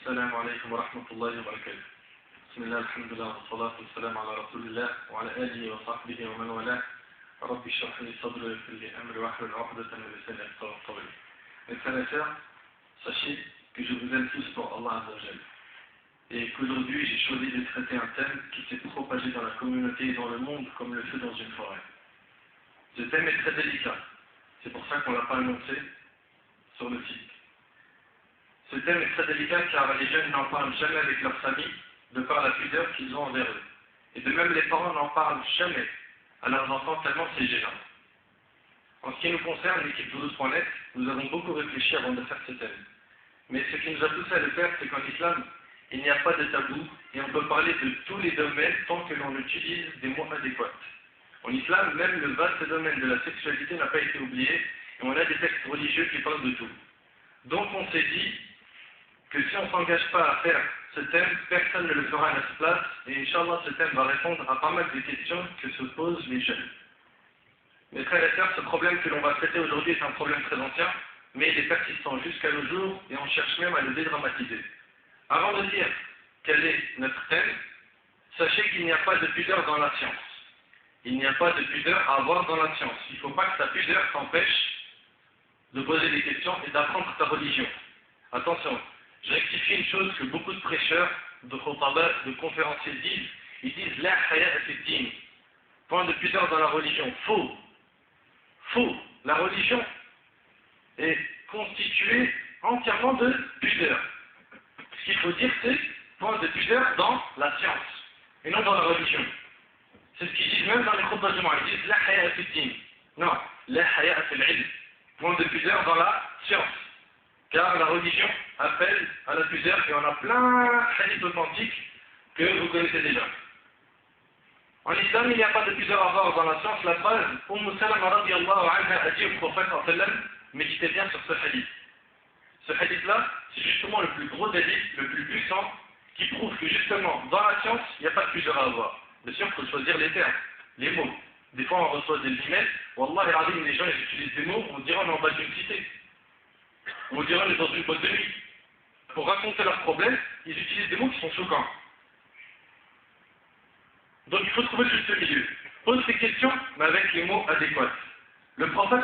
السلام عليكم ورحمة الله وبركاته. بسم الله الحمد لله والصلاة والسلام على رسول الله وعلى آله وصحبه ومن والاه. رب اشرح لي صدري ويسر لي أمري واحلل عقدة من لساني يفقهوا قولي. Mes frères et sœurs, sachez que je vous aime tous pour Allah Azza wa Jalla. Et qu'aujourd'hui j'ai choisi de traiter un thème qui s'est propagé dans la communauté et dans le monde comme le feu dans une forêt. Ce thème est très délicat. C'est pour ça qu'on ne l'a pas annoncé sur le site. Ce thème est très délicat car les jeunes n'en parlent jamais avec leur famille de par la pudeur qu'ils ont envers eux. Et de même les parents n'en parlent jamais à leurs enfants tellement c'est gênant. En ce qui nous concerne, l'équipe Toulouse.net, nous avons beaucoup réfléchi avant de faire ce thème. Mais ce qui nous a poussé à le faire, c'est qu'en islam, il n'y a pas de tabou et on peut parler de tous les domaines tant que l'on utilise des mots adéquats. En islam, même le vaste domaine de la sexualité n'a pas été oublié et on a des textes religieux qui parlent de tout. Donc on s'est dit que si on ne s'engage pas à faire ce thème, personne ne le fera à notre place et Inch'Allah ce thème va répondre à pas mal de questions que se posent les jeunes. Mes frères et sœurs, ce problème que l'on va traiter aujourd'hui est un problème très ancien, mais il est persistant jusqu'à nos jours et on cherche même à le dédramatiser. Avant de dire quel est notre thème, sachez qu'il n'y a pas de pudeur dans la science. Il n'y a pas de pudeur à avoir dans la science. Il ne faut pas que ta pudeur t'empêche de poser des questions et d'apprendre ta religion. Attention, je rectifie une chose que beaucoup de prêcheurs, de khutaba, de conférenciers disent. Ils disent la haya fi-din. Point de pudeur dans la religion. Faux. Faux. La religion est constituée entièrement de pudeur. Ce qu'il faut dire, c'est point de pudeur dans la science et non dans la religion. C'est ce qu'ils disent même dans les khutbas du Jumu'ah. Ils disent la haya fi-din. Non, la haya fi-l'ilm. Point de pudeur dans la science. Car la religion appelle à la pudeur et on a plein de hadiths authentiques que vous connaissez déjà. En islam, il n'y a pas de pudeur à avoir dans la science. La phrase Umm Salama radiyallahu anha a dit au prophète sallam, méditez bien sur ce hadith. Ce hadith-là, c'est justement le plus gros hadith, le plus puissant, qui prouve que justement, dans la science, il n'y a pas de pudeur à avoir. Bien sûr, il faut choisir les termes, les mots. Des fois, on reçoit des emails, Wallah et Radim, les gens ils utilisent des mots, on dirait on est en bas d'une cité. On dirait on est dans une boîte de nuit. Pour raconter leurs problèmes, ils utilisent des mots qui sont choquants. Donc il faut trouver le juste milieu. Pose ces questions, mais avec les mots adéquats. Le prophète,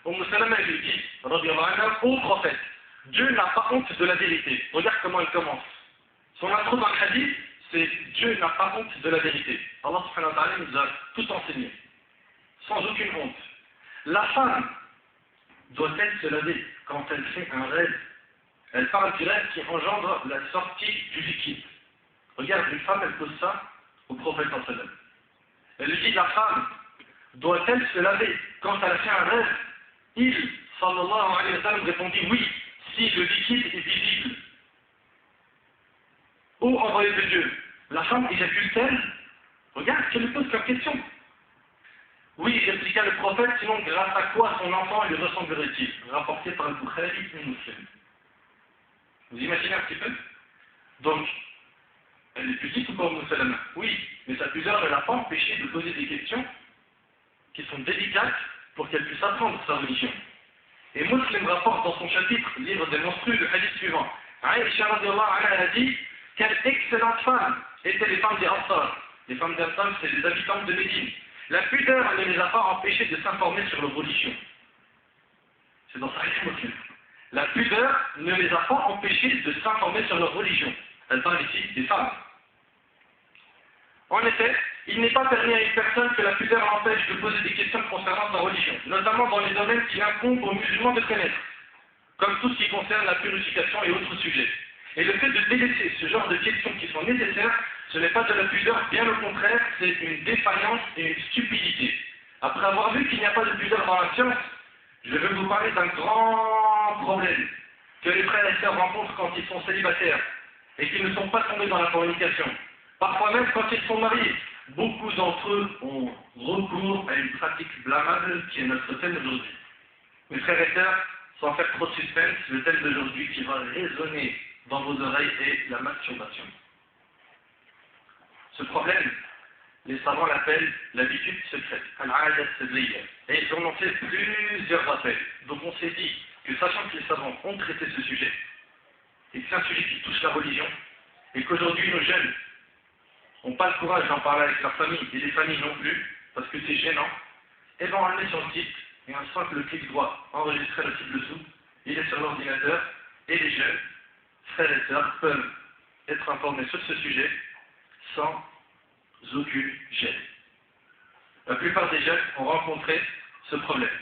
Umm Salama lui dit, ô prophète, Dieu n'a pas honte de la vérité. Regarde comment il commence. Son intro dans le hadith, c'est Dieu n'a pas honte de la vérité. Allah subhanahu wa ta'ala nous a tout enseigné, sans aucune honte. La femme doit-elle se laver quand elle fait un rêve? Elle parle du rêve qui engendre la sortie du liquide. Regarde, une femme, elle pose ça au prophète sallam. Elle lui dit, la femme doit-elle se laver quand elle a fait un rêve? Il, sallallahu alayhi wa sallam, répondit oui, si le liquide est visible. Ô envoyé de Dieu, la femme éjacule-t-elle? Regarde ce qu'elle pose comme question. Oui, répliqua le prophète, sinon grâce à quoi son enfant lui ressemblerait-il? Rapporté par le Bukhari et Muslim. Vous imaginez un petit peu? Donc, elle est pudique ou pas Umm Salama? Oui, mais sa pudeur ne l'a pas empêché de poser des questions qui sont délicates pour qu'elle puisse apprendre sa religion. Et Muslim rapporte dans son chapitre, livre des monstrueux, le hadith suivant. Aïcha radiyallahu anha a dit, quelle excellente femme étaient les femmes des Ansar. Les femmes des Ansar, c'est les habitants de Médine. La pudeur ne les a pas empêchés de s'informer sur leur religion. C'est dans sa Muslim. La pudeur ne les a pas empêchés de s'informer sur leur religion. Elle parle ici des femmes. En effet, il n'est pas permis à une personne que la pudeur l'empêche de poser des questions concernant sa religion, notamment dans les domaines qui incombent aux musulmans de connaître, comme tout ce qui concerne la purification et autres sujets. Et le fait de délaisser ce genre de questions qui sont nécessaires, ce n'est pas de la pudeur, bien au contraire, c'est une défaillance et une stupidité. Après avoir vu qu'il n'y a pas de pudeur dans la science, je vais vous parler d'un grand problème que les frères et sœurs rencontrent quand ils sont célibataires et qu'ils ne sont pas tombés dans la fornication. Parfois même quand ils sont mariés, beaucoup d'entre eux ont recours à une pratique blâmable qui est notre thème aujourd'hui. Mes frères et sœurs, sans faire trop de suspense, le thème d'aujourd'hui qui va résonner dans vos oreilles est la masturbation. Ce problème, les savants l'appellent l'habitude secrète, al-'aada as-sirriya. Et ils en ont fait plusieurs rappels. Donc on s'est dit que sachant que les savants ont traité ce sujet, et que c'est un sujet qui touche la religion, et qu'aujourd'hui nos jeunes n'ont pas le courage d'en parler avec leur famille, et les familles non plus, parce que c'est gênant, et bien on le met sur le site, et un simple clic droit, enregistrer le site dessous, il est sur l'ordinateur, et les jeunes, frères et sœurs, peuvent être informés sur ce sujet sans aucune gêne. La plupart des jeunes ont rencontré ce problème.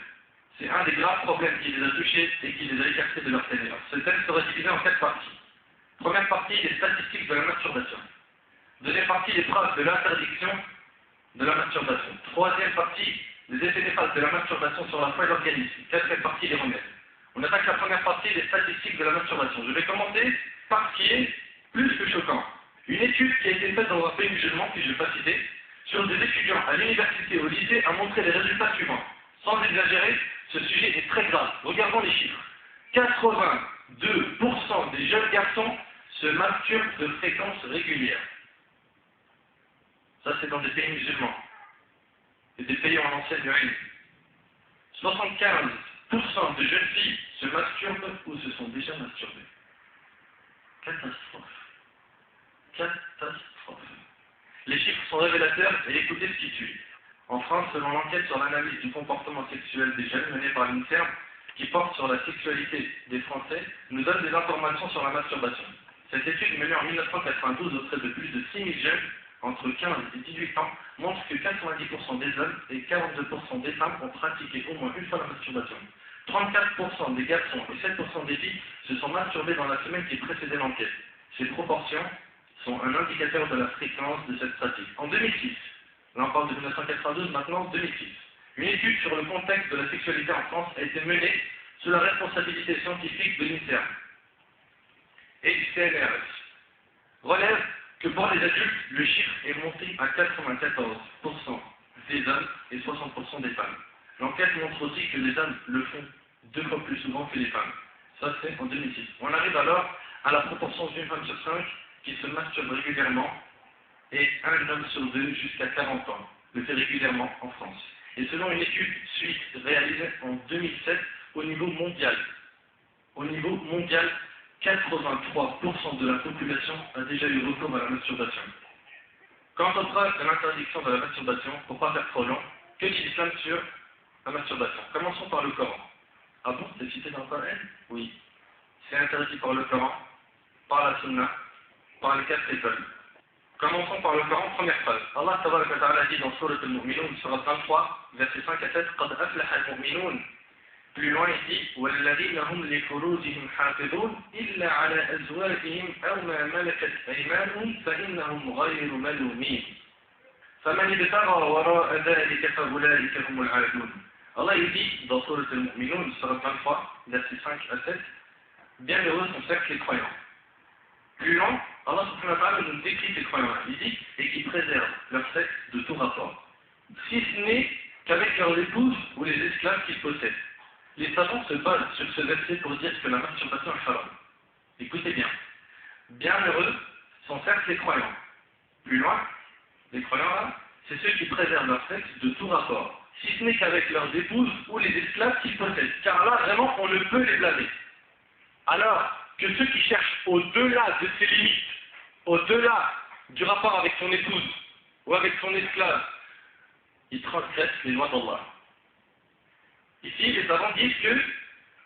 C'est un des graves problèmes qui les a touchés et qui les a écartés de leur Seigneur. Ce thème sera divisé en 4 parties. Première partie, les statistiques de la masturbation. Deuxième partie, les preuves de l'interdiction de la masturbation. Troisième partie, les effets néfastes de la masturbation sur la foi et l'organisme. Quatrième partie, les remèdes. On attaque la première partie, les statistiques de la masturbation. Je vais commencer par ce qui est plus que choquant. Une étude qui a été faite dans un pays musulman, que je ne vais pas citer, sur des étudiants à l'université et au lycée, a montré les résultats suivants. Sans exagérer, ce sujet est très grave. Regardons les chiffres. 82% des jeunes garçons se masturbent de fréquence régulière. Ça, c'est dans des pays musulmans. Et des pays en ancienne urine. 75% de jeunes filles se masturbent ou se sont déjà masturbées. Catastrophe. Catastrophe. Les chiffres sont révélateurs et écoutez ce qui suit. En France, selon l'enquête sur l'analyse du comportement sexuel des jeunes menée par l'INSERM, qui porte sur la sexualité des Français, nous donne des informations sur la masturbation. Cette étude menée en 1992 auprès de plus de 6000 jeunes entre 15 et 18 ans montre que 90% des hommes et 42% des femmes ont pratiqué au moins une fois la masturbation. 34% des garçons et 7% des filles se sont masturbés dans la semaine qui précédait l'enquête. Ces proportions sont un indicateur de la fréquence de cette pratique. En 2006, là on parle de 1992, maintenant 2006, une étude sur le contexte de la sexualité en France a été menée sous la responsabilité scientifique de l'INSERM et du CNRS. Relève que pour les adultes, le chiffre est monté à 94% des hommes et 60% des femmes. L'enquête montre aussi que les hommes le font 2 fois plus souvent que les femmes. Ça c'est en 2006. On arrive alors à la proportion d'une femme sur 5 qui se masturbe régulièrement et un homme sur 2 jusqu'à 40 ans le fait régulièrement en France. Et selon une étude suisse réalisée en 2007 au niveau mondial, 83% de la population a déjà eu recours à la masturbation. Quant aux preuves de l'interdiction de la masturbation, pour ne pas faire trop long, que dit l'islam sur la masturbation? Commençons par le Coran. Ah bon, c'est cité dans le Coran? Oui. C'est interdit par le Coran, par la Sunna, par les 4 écoles. Commençons par le Coran, première phrase. Allah tabaraka wa ta'ala dit dans Surat al-Mu'minun, Surat 23, versets 5 à 7, قَدْ أَفْلَحَ الْمُؤْمِنُونَ. Plus loin, il dit وَالَّذِينَ هُمْ لِفُرُوجِهِمْ حَافِظُونَ إِلَّا عَلَى أَزْوَاجِهِمْ أَوْ مَا مَلَكَتْ أَيْمَانُهُمْ فَإِنَّهُمْ غَيْرُ مَلُومِينَ فَمَنِ ابْتَغَى وَرَاءَ ذَلِكَ فَأُولَٰئِكَ هُمُ الْعَادُونَ. Allah il dit dans Surat al-Mu'minun, Surat 23, versets 5 à 7, bienheureux sont ceux qui les croyants. Plus loin, Allah subhanahu wa ta'ala nous décrit ces croyants-là. Il dit et qui préservent leur sexe de tout rapport, si ce n'est qu'avec leurs épouses ou les esclaves qu'ils possèdent. Les savants se basent sur ce verset pour dire que la masturbation est haram. Écoutez bien. Bienheureux sont certes les croyants. Plus loin, les croyants là, c'est ceux qui préservent leur sexe de tout rapport, si ce n'est qu'avec leurs épouses ou les esclaves qu'ils possèdent. Car là, vraiment, on ne peut les blâmer. Alors que ceux qui cherchent au-delà de ces limites, au-delà du rapport avec son épouse ou avec son esclave, ils transgressent les lois d'Allah. Ici, les savants disent que,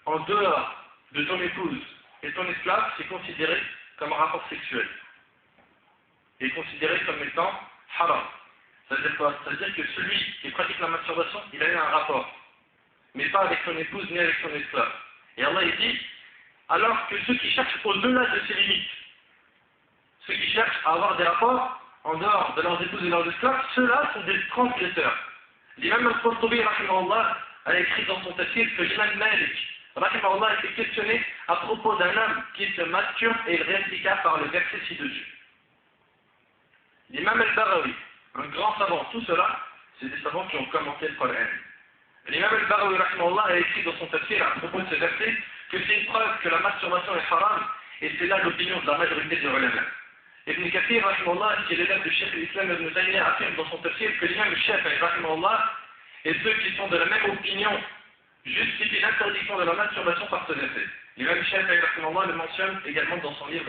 en dehors de ton épouse et ton esclave, c'est considéré comme un rapport sexuel. Et considéré comme étant haram. C'est-à-dire quoi? C'est-à-dire que celui qui pratique la masturbation, il a eu un rapport. Mais pas avec son épouse ni avec son esclave. Et Allah il dit, alors que ceux qui cherchent au-delà de ces limites, ceux qui cherchent à avoir des rapports en dehors de leurs épouses et leurs esclaves, ceux-là sont des transgresseurs. L'imam al-Qurtubi, rahimahullah, a écrit dans son tafsir que l'imam Malik, rahimahullah, a été questionné à propos d'un homme qui se masturbe et il répliqua par le verset ci-dessus. L'imam al-Barawi, un grand savant, tout cela, c'est des savants qui ont commenté le Coran. L'imam al-Barawi, rahimahullah, a écrit dans son tafsir à propos de ce verset que c'est une preuve que la masturbation est haram, et c'est là l'opinion de la majorité des ulama. Ibn Kathir, rahimahullah, qui est l'élève du Cheikh l'Islam Ibn Taymiyyah, affirme dans son tafsir que l'imam Shafi'i, rahimahullah, et ceux qui sont de la même opinion justifie l'interdiction de la masturbation par ce verset. L'imam Shafi'i rahimahullah le mentionne également dans son livre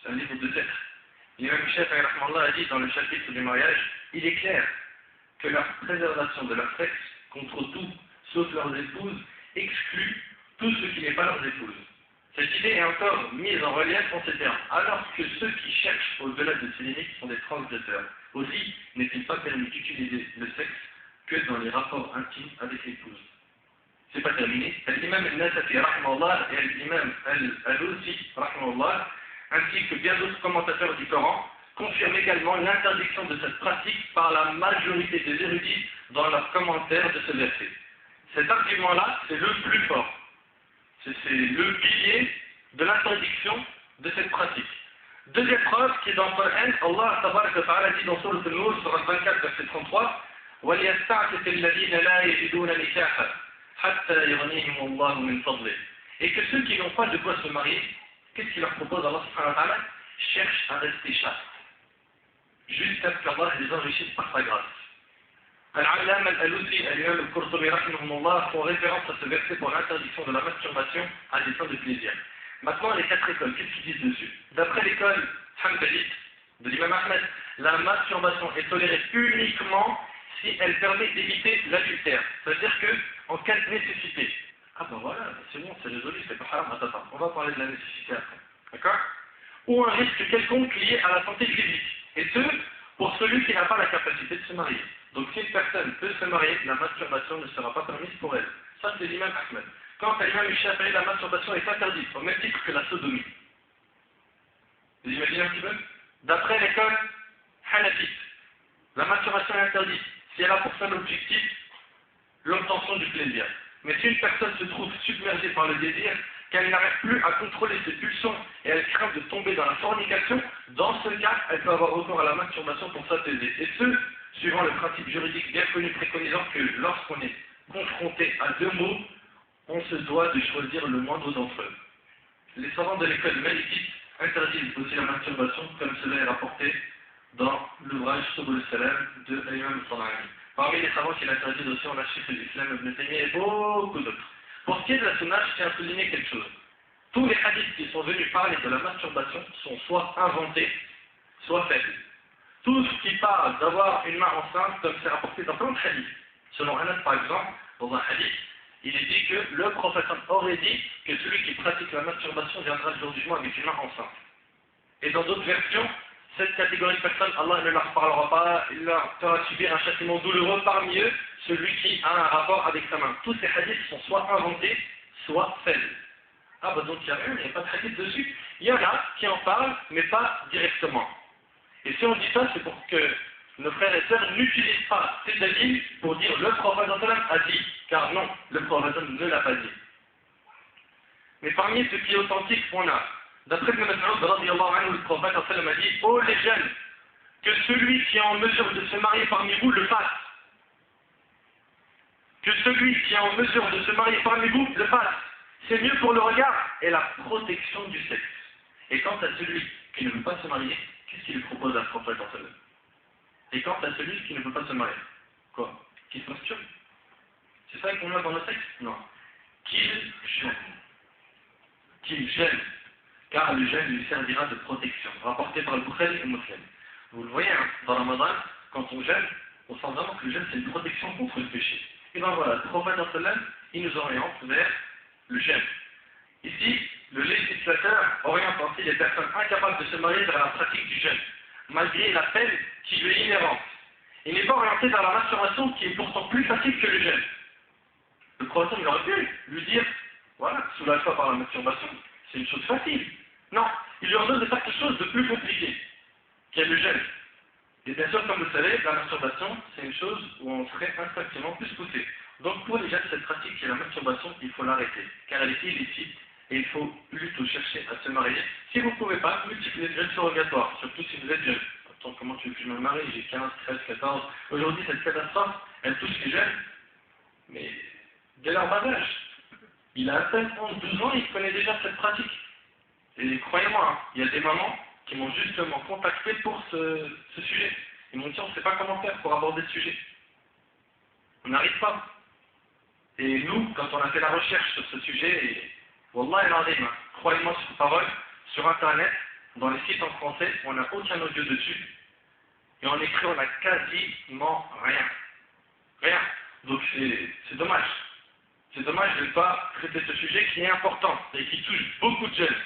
c'est un livre de tête. L'imam Shafi'i rahimahullah a dit dans le chapitre du mariage, il est clair que la préservation de leur sexe contre tout, sauf leurs épouses, exclut tout ce qui n'est pas leurs épouses. Cette idée est encore mise en relief en ces termes, alors que ceux qui cherchent au-delà de ces limites sont des transgresseurs. Aussi, n'est-il pas permis d'utiliser le sexe que dans les rapports intimes avec l'épouse. C'est pas terminé. L'imam al-Nasafi rahimahullah et l'imam al-Alousi rahimahullah, ainsi que bien d'autres commentateurs du Coran, confirment également l'interdiction de cette pratique par la majorité des érudits dans leurs commentaires de ce verset. Cet argument-là, c'est le plus fort. C'est le pilier de l'interdiction de cette pratique. Deuxième preuve qui est dans le Coran, Allah tabaraka wa ta'ala dit dans Sourate An-Nur, Sourate 24, verset 33, وَلْيَسْتَعْفِفِ الَّذِينَ لَا يَجِدُونَ نِكَاحًا حَتَّى يُغْنِيهِمُ اللَّهُ مِنْ فَضْلِهِ. Et que ceux qui n'ont pas de quoi se marier, qu'est-ce qu'il leur propose Allah subhanahu wa ta'ala? Cherchent à rester chastes, jusqu'à ce qu'Allah les enrichisse par sa grâce. Al-Allama al-Alousi et l'imam al-Qurtubi rahimahumullah font référence à ce verset pour l'interdiction de la masturbation à des fins de plaisir. Maintenant, les quatre écoles, qu'est-ce qu'ils disent dessus? D'après l'école Hanbalite de l'imam Ahmed, la masturbation est tolérée uniquement si elle permet d'éviter l'adultère. C'est-à-dire qu'en cas de nécessité. Ah ben voilà, c'est bon, c'est résolu, c'est pas haram, attends, on va parler de la nécessité après. D'accord? Ou un risque quelconque lié à la santé physique. Et ce, pour celui qui n'a pas la capacité de se marier. Donc si une personne peut se marier, la masturbation ne sera pas permise pour elle. Ça c'est l'imam Ahmed. Quant à l'imam Shafi'i, la masturbation est interdite, au même titre que la sodomie. Vous imaginez un petit peu? D'après l'école Hanafite, la masturbation est interdite si elle a pour seul objectif l'obtention du plaisir. Mais si une personne se trouve submergée par le désir, qu'elle n'arrive plus à contrôler ses pulsions et elle craint de tomber dans la fornication, dans ce cas, elle peut avoir recours à la masturbation pour s'apaiser. Et ce, suivant le principe juridique bien connu préconisant que lorsqu'on est confronté à deux mots, on se doit de choisir le moindre d'entre eux. Les savants de l'école malikite interdisent aussi la masturbation, comme cela est rapporté dans l'ouvrage Subul Salam de l'imam al-San'ani. Parmi les savants qui l'interdisent aussi, on a Cheikh l'Islam Ibn Taymiyyah et beaucoup d'autres. Pour ce qui est de la sunna, je tiens à souligner quelque chose. Tous les hadiths qui sont venus parler de la masturbation sont soit inventés, soit faibles. Tout ce qui parle d'avoir une main enceinte, comme c'est rapporté dans plein de hadiths. Selon Anas, par exemple, dans un hadith, il est dit que le prophète aurait dit que celui qui pratique la masturbation viendra le jour du jugement avec une main enceinte. Et dans d'autres versions, cette catégorie de personnes, Allah ne leur parlera pas, il leur fera subir un châtiment douloureux, parmi eux, celui qui a un rapport avec sa main. Tous ces hadiths sont soit inventés, soit faibles. Ah bah donc il n'y a rien, il n'y a pas de hadith dessus. Il y en a qui en parlent, mais pas directement. Et si on dit ça, c'est pour que nos frères et sœurs n'utilisent pas ces hadiths pour dire le prophète a dit, car non, le prophète ne l'a pas dit. Mais parmi ce qui est authentique, on a, d'après Ibn Mas'ud radiyallahu anhu, le prophète a dit, oh les jeunes, que celui qui est en mesure de se marier parmi vous le fasse. Que celui qui est en mesure de se marier parmi vous le fasse. C'est mieux pour le regard et la protection du sexe. Et quant à celui qui ne veut pas se marier, qu'est-ce qu'il propose à ce prophète? Et quant à celui qui ne veut pas se marier, quoi? Qu'il se masturbe? C'est ça qu'on a dans le sexe? Non. Qu'il jeûne. Qu'il jeûne. Car le jeûne lui servira de protection. Rapporté par le Bukhari et Muslim. Vous le voyez, hein, dans Ramadan, quand on jeûne, on sent vraiment que le jeûne c'est une protection contre le péché. Et bien voilà, le prophète il nous oriente vers le jeûne. Ici, le législateur oriente ainsi les personnes incapables de se marier vers la pratique du jeûne, malgré la peine qui lui est inhérente. Il n'est pas orienté vers la masturbation qui est pourtant plus facile que le jeûne. Le prophète il aurait pu lui dire, voilà, soulage-toi par la masturbation, c'est une chose facile. Non, il lui ordonne de faire quelque chose de plus compliqué, qui est le jeûne. Et bien sûr, comme vous le savez, la masturbation, c'est une chose où on serait instinctivement plus poussé. Donc pour les jeunes, cette pratique qui est la masturbation, il faut l'arrêter, car elle est illicite, et il faut plutôt chercher à se marier. Si vous ne pouvez pas, multipliez le jeûne surrogatoire, surtout si vous êtes jeune. Attends, comment tu veux que je me marie? J'ai 15, 13, 14. Aujourd'hui, cette catastrophe, elle touche les jeunes, mais dès leur bas âge. Il a à peine 11, 12 ans, il connaît déjà cette pratique. Et croyez-moi, hein, il y a des mamans qui m'ont justement contacté pour ce sujet. Ils m'ont dit, on ne sait pas comment faire pour aborder ce sujet. On n'arrive pas. Et nous, quand on a fait la recherche sur ce sujet, et Wallah el-Azim, croyez-moi sur parole, sur Internet, dans les sites en français, on n'a aucun audio dessus. Et en écrit, on n'a quasiment rien. Rien. Donc c'est dommage. C'est dommage de ne pas traiter ce sujet qui est important et qui touche beaucoup de jeunes.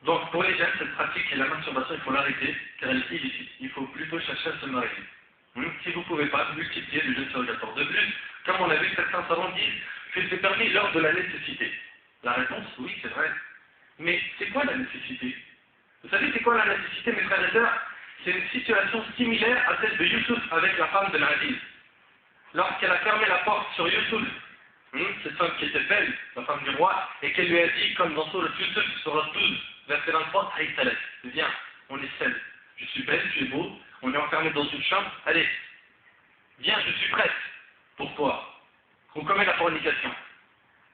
Donc pour les jeunes, cette pratique et la masturbation, il faut l'arrêter, car elle est illicite. Il faut plutôt chercher à se marier. Si vous ne pouvez pas, multiplier le jeûne surrogatoire. De plus, comme on l'a vu, certains savants disent que c'est permis lors de la nécessité. La réponse, oui, c'est vrai. Mais c'est quoi la nécessité? Vous savez c'est quoi la nécessité, mes frères et sœurs? C'est une situation similaire à celle de Youssouf avec la femme de l'Aziz. Lorsqu'elle a fermé la porte sur Youssouf, cette femme qui était belle, la femme du roi, et qu'elle lui a dit, comme dans Sourate Youssouf, Sourate 12, verset 23, Aïsalek, viens, on est seul. Je suis belle, tu es beau, on est enfermé dans une chambre, allez, viens, je suis prête pour toi. On commet la fornication.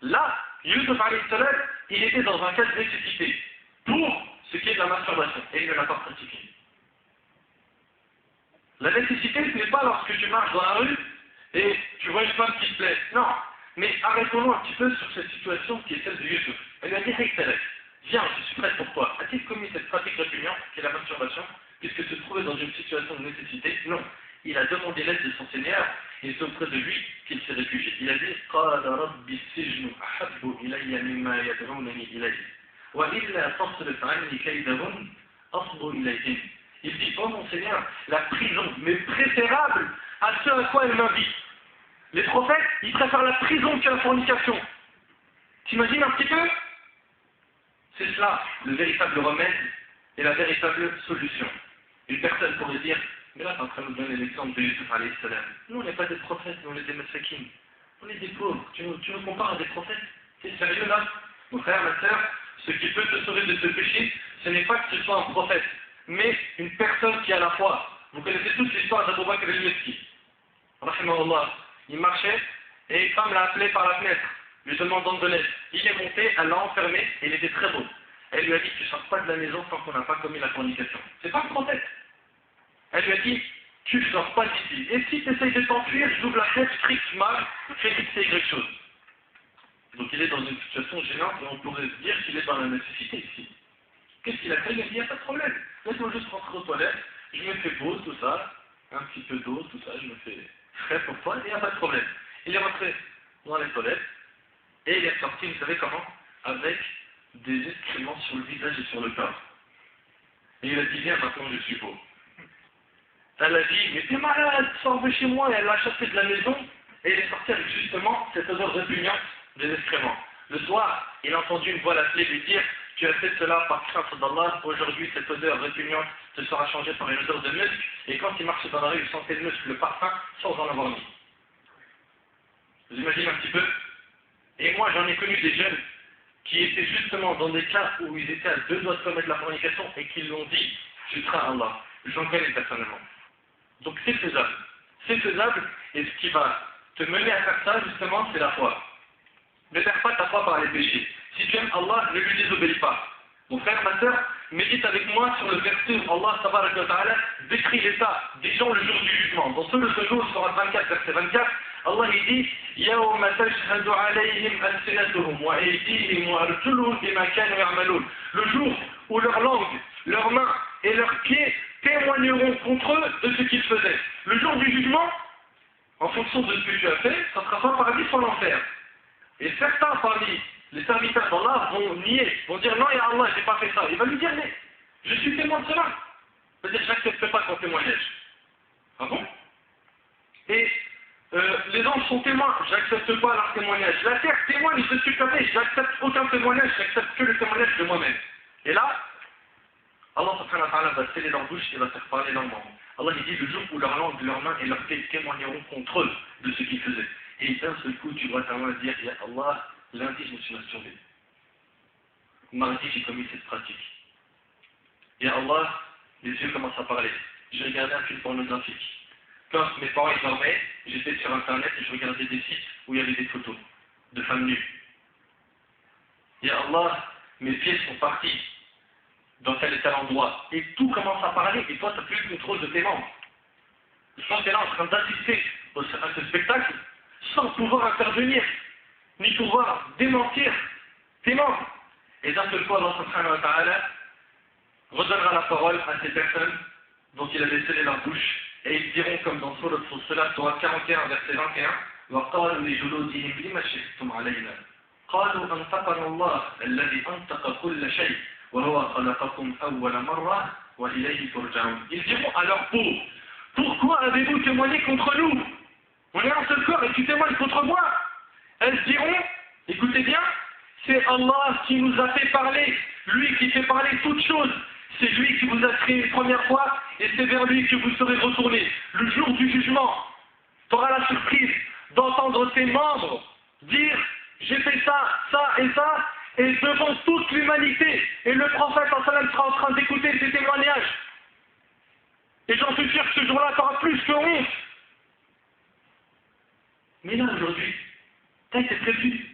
Là, Youssouf alayhi salam, il était dans un cas de nécessité pour ce qui est de la masturbation, et il ne l'a pas pratiqué. La nécessité, ce n'est pas lorsque tu marches dans la rue et tu vois une femme qui te plaît. Non, mais arrêtons-nous un petit peu sur cette situation qui est celle de Youssouf. Elle lui a dit, viens, je suis prête pour toi. A-t-il commis cette pratique répugnante, qui est la masturbation, puisque se trouvait dans une situation de nécessité? Non. Il a demandé l'aide de son Seigneur, et c'est auprès de lui qu'il s'est réfugié. Il a dit, قَالَ رَبِّ السِّجْنُ أَحَبُّ إِلَيَّ مِمَّا يَدْعُونَنِي إِلَيْهِ وَإِلَّا تَصْرِفْ عَنِّي كَيْدَهُنَّ أَصْبُ إِلَيْهِنَّ. Il dit, oh mon Seigneur, la prison, mais préférable à ce à quoi elle m'invite. Les prophètes, ils préfèrent la prison que la fornication. T'imagines un petit peu? C'est cela, le véritable remède et la véritable solution. Une personne pourrait dire, mais là, tu es en train de nous donner l'exemple de Youssouf alayhi salam. Nous, on n'est pas des prophètes, nous, on est des masakin. On est des pauvres. Tu nous compares à des prophètes? C'est sérieux là? Mon frère, ma soeur, ce qui peut te sauver de ce péché, ce n'est pas que tu sois un prophète, mais une personne qui a la foi. Vous connaissez tous l'histoire d'Abou Bakr al-Miski. Rahimahullah. Il marchait et une femme l'a appelé par la fenêtre, lui demandant de l'aide. Il est monté, elle l'a enfermé et il était très beau. Elle lui a dit, tu ne sors pas de la maison tant qu'on n'a pas commis la fornication. C'est pas un prophète. Elle lui a dit, tu ne sors pas d'ici. Et si tu essayes de t'enfuir, j'ouvre la tête, strict mal, fais X et Y chose. Donc il est dans une situation gênante et on pourrait se dire qu'il est dans la nécessité ici. Qu'est-ce qu'il a fait? Il a dit, il n'y a pas de problème. Laisse-moi juste rentrer aux toilettes, je me fais beau, tout ça, un petit peu d'eau, tout ça, je me fais frais pour toi, et il n'y a pas de problème. Il est rentré dans les toilettes, et il est sorti, vous savez comment? Avec des excréments sur le visage et sur le corps. Et il a dit, viens, maintenant je suis beau. Elle a dit, mais t'es malade, sors de chez moi, et elle l'a chassé de la maison, et il est sorti avec justement cette odeur répugnante des excréments. Le soir, il a entendu une voix l'appeler lui dire, tu as fait cela par crainte d'Allah, aujourd'hui cette odeur répugnante te sera changée par une odeur de musc, et quand il marchait dans la rue, il sentait le musc, le parfum, sans en avoir mis. Vous imaginez un petit peu? Et moi j'en ai connu des jeunes qui étaient justement dans des cas où ils étaient à 2 doigts de commettre la fornication et qui l'ont dit, je crains Allah. J'en connais personnellement. Donc c'est faisable, et ce qui va te mener à faire ça justement, c'est la foi. Ne perds pas ta foi par les péchés. Si tu aimes Allah, ne lui désobéis pas. Mon frère, ma soeur, médite avec moi sur le verset où Allah tabaraka wa ta'ala décrit l'état des gens le jour du jugement. Dans ce jour, sur 24, verset 24, Allah il dit يَوْمَ تَشْهَدُ عَلَيْهِمْ أَلْسِنَتُهُمْ وَأَيْدِيهِمْ وَأَرْجُلُهُمْ بِمَا كَانُوا يَعْمَلُونَ. Le jour où leur langue, leurs mains et leurs pieds témoigneront contre eux de ce qu'ils faisaient. Le jour du jugement, en fonction de ce que tu as fait, ça sera soit paradis, soit l'enfer. Et certains parmi les serviteurs d'Allah vont nier, vont dire non, ya Allah, j'ai pas fait ça. Il va lui dire, mais je suis témoin de cela. C'est-à-dire, j'accepte pas ton témoignage. Ah bon? Et les anges sont témoins, j'accepte pas leur témoignage. La terre témoigne de ce que tu as fait, j'accepte aucun témoignage, j'accepte que le témoignage de moi-même. Et là, Allah subhanahu wa ta'ala va sceller leur bouche et va faire parler leur membres. Allah il dit le jour où leur langue, leurs mains et leurs pieds témoigneront contre eux de ce qu'ils faisaient. Et d'un seul coup, tu vois ta main dire, ya Allah, lundi je me suis masturbé. Mardi j'ai commis cette pratique. Ya Allah, les yeux commencent à parler. J'ai regardé un film pornographique. Quand mes parents dormaient, j'étais sur internet et je regardais des sites où il y avait des photos de femmes nues. Ya Allah, mes pieds sont partis dans tel et tel endroit. Et tout commence à parler et toi tu n'as plus le contrôle de tes membres. Je pense que tu es là en train d'assister à ce spectacle sans pouvoir intervenir, ni pouvoir démentir tes membres. Et d'un seul coup, Allah subhanahu wa ta'ala redonnera la parole à ces personnes dont il avait scellé leur bouche, et ils diront comme dans Surat Fussilat, Surat 41, verset 21, وَقَالُوا لِجُلُودِهِمْ لِمَ شَهِدتُّمْ عَلَيْنَا قَالُوا أَنْطَقَنَا اللَّهُ الَّذِي أَنْطَقَ كُلَّ شَيْءٍ وَهُوَ خَلَقَكُمْ أَوَّلَ مَرَّةٍ وَإِلَيْهِ تُرْجَعُونَ. Ils diront à leur peau, pourquoi avez-vous témoigné contre nous? On est un seul corps et tu témoignes contre moi. Elles diront, écoutez bien, c'est Allah qui nous a fait parler, lui qui fait parler toutes choses. C'est lui qui vous a créé une première fois et c'est vers lui que vous serez retournés. Le jour du jugement, tu auras la surprise d'entendre tes membres dire j'ai fait ça, ça et ça, et devant toute l'humanité. Et le prophète sera en train d'écouter ces témoignages. Et j'en suis sûr que ce jour-là, tu auras plus que honte. Mais là, aujourd'hui, ça a été prévu.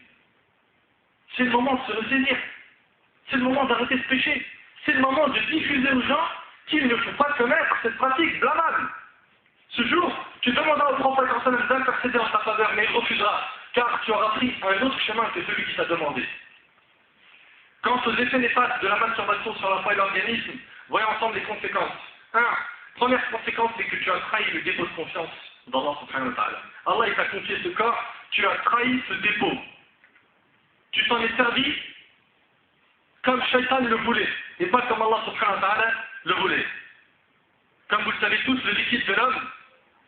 C'est le moment de se ressaisir. C'est le moment d'arrêter ce péché. C'est le moment de diffuser aux gens qu'il ne faut pas commettre cette pratique blâmable. Ce jour, tu demanderas au prophète d'intercéder en ta faveur, mais il refusera, car tu auras pris un autre chemin que celui qui t'a demandé. Quant aux effets néfastes de la masturbation sur la foi et l'organisme, voyons ensemble les conséquences. 1. Première conséquence, c'est que tu as trahi le dépôt de confiance dans Allah subhanahu wa ta'ala. Allah, il t'a confié ce corps, tu as trahi ce dépôt. Tu t'en es servi comme Shaitan le voulait, et pas comme Allah subhanahu wa ta'ala le voulait. Comme vous le savez tous, le liquide de l'homme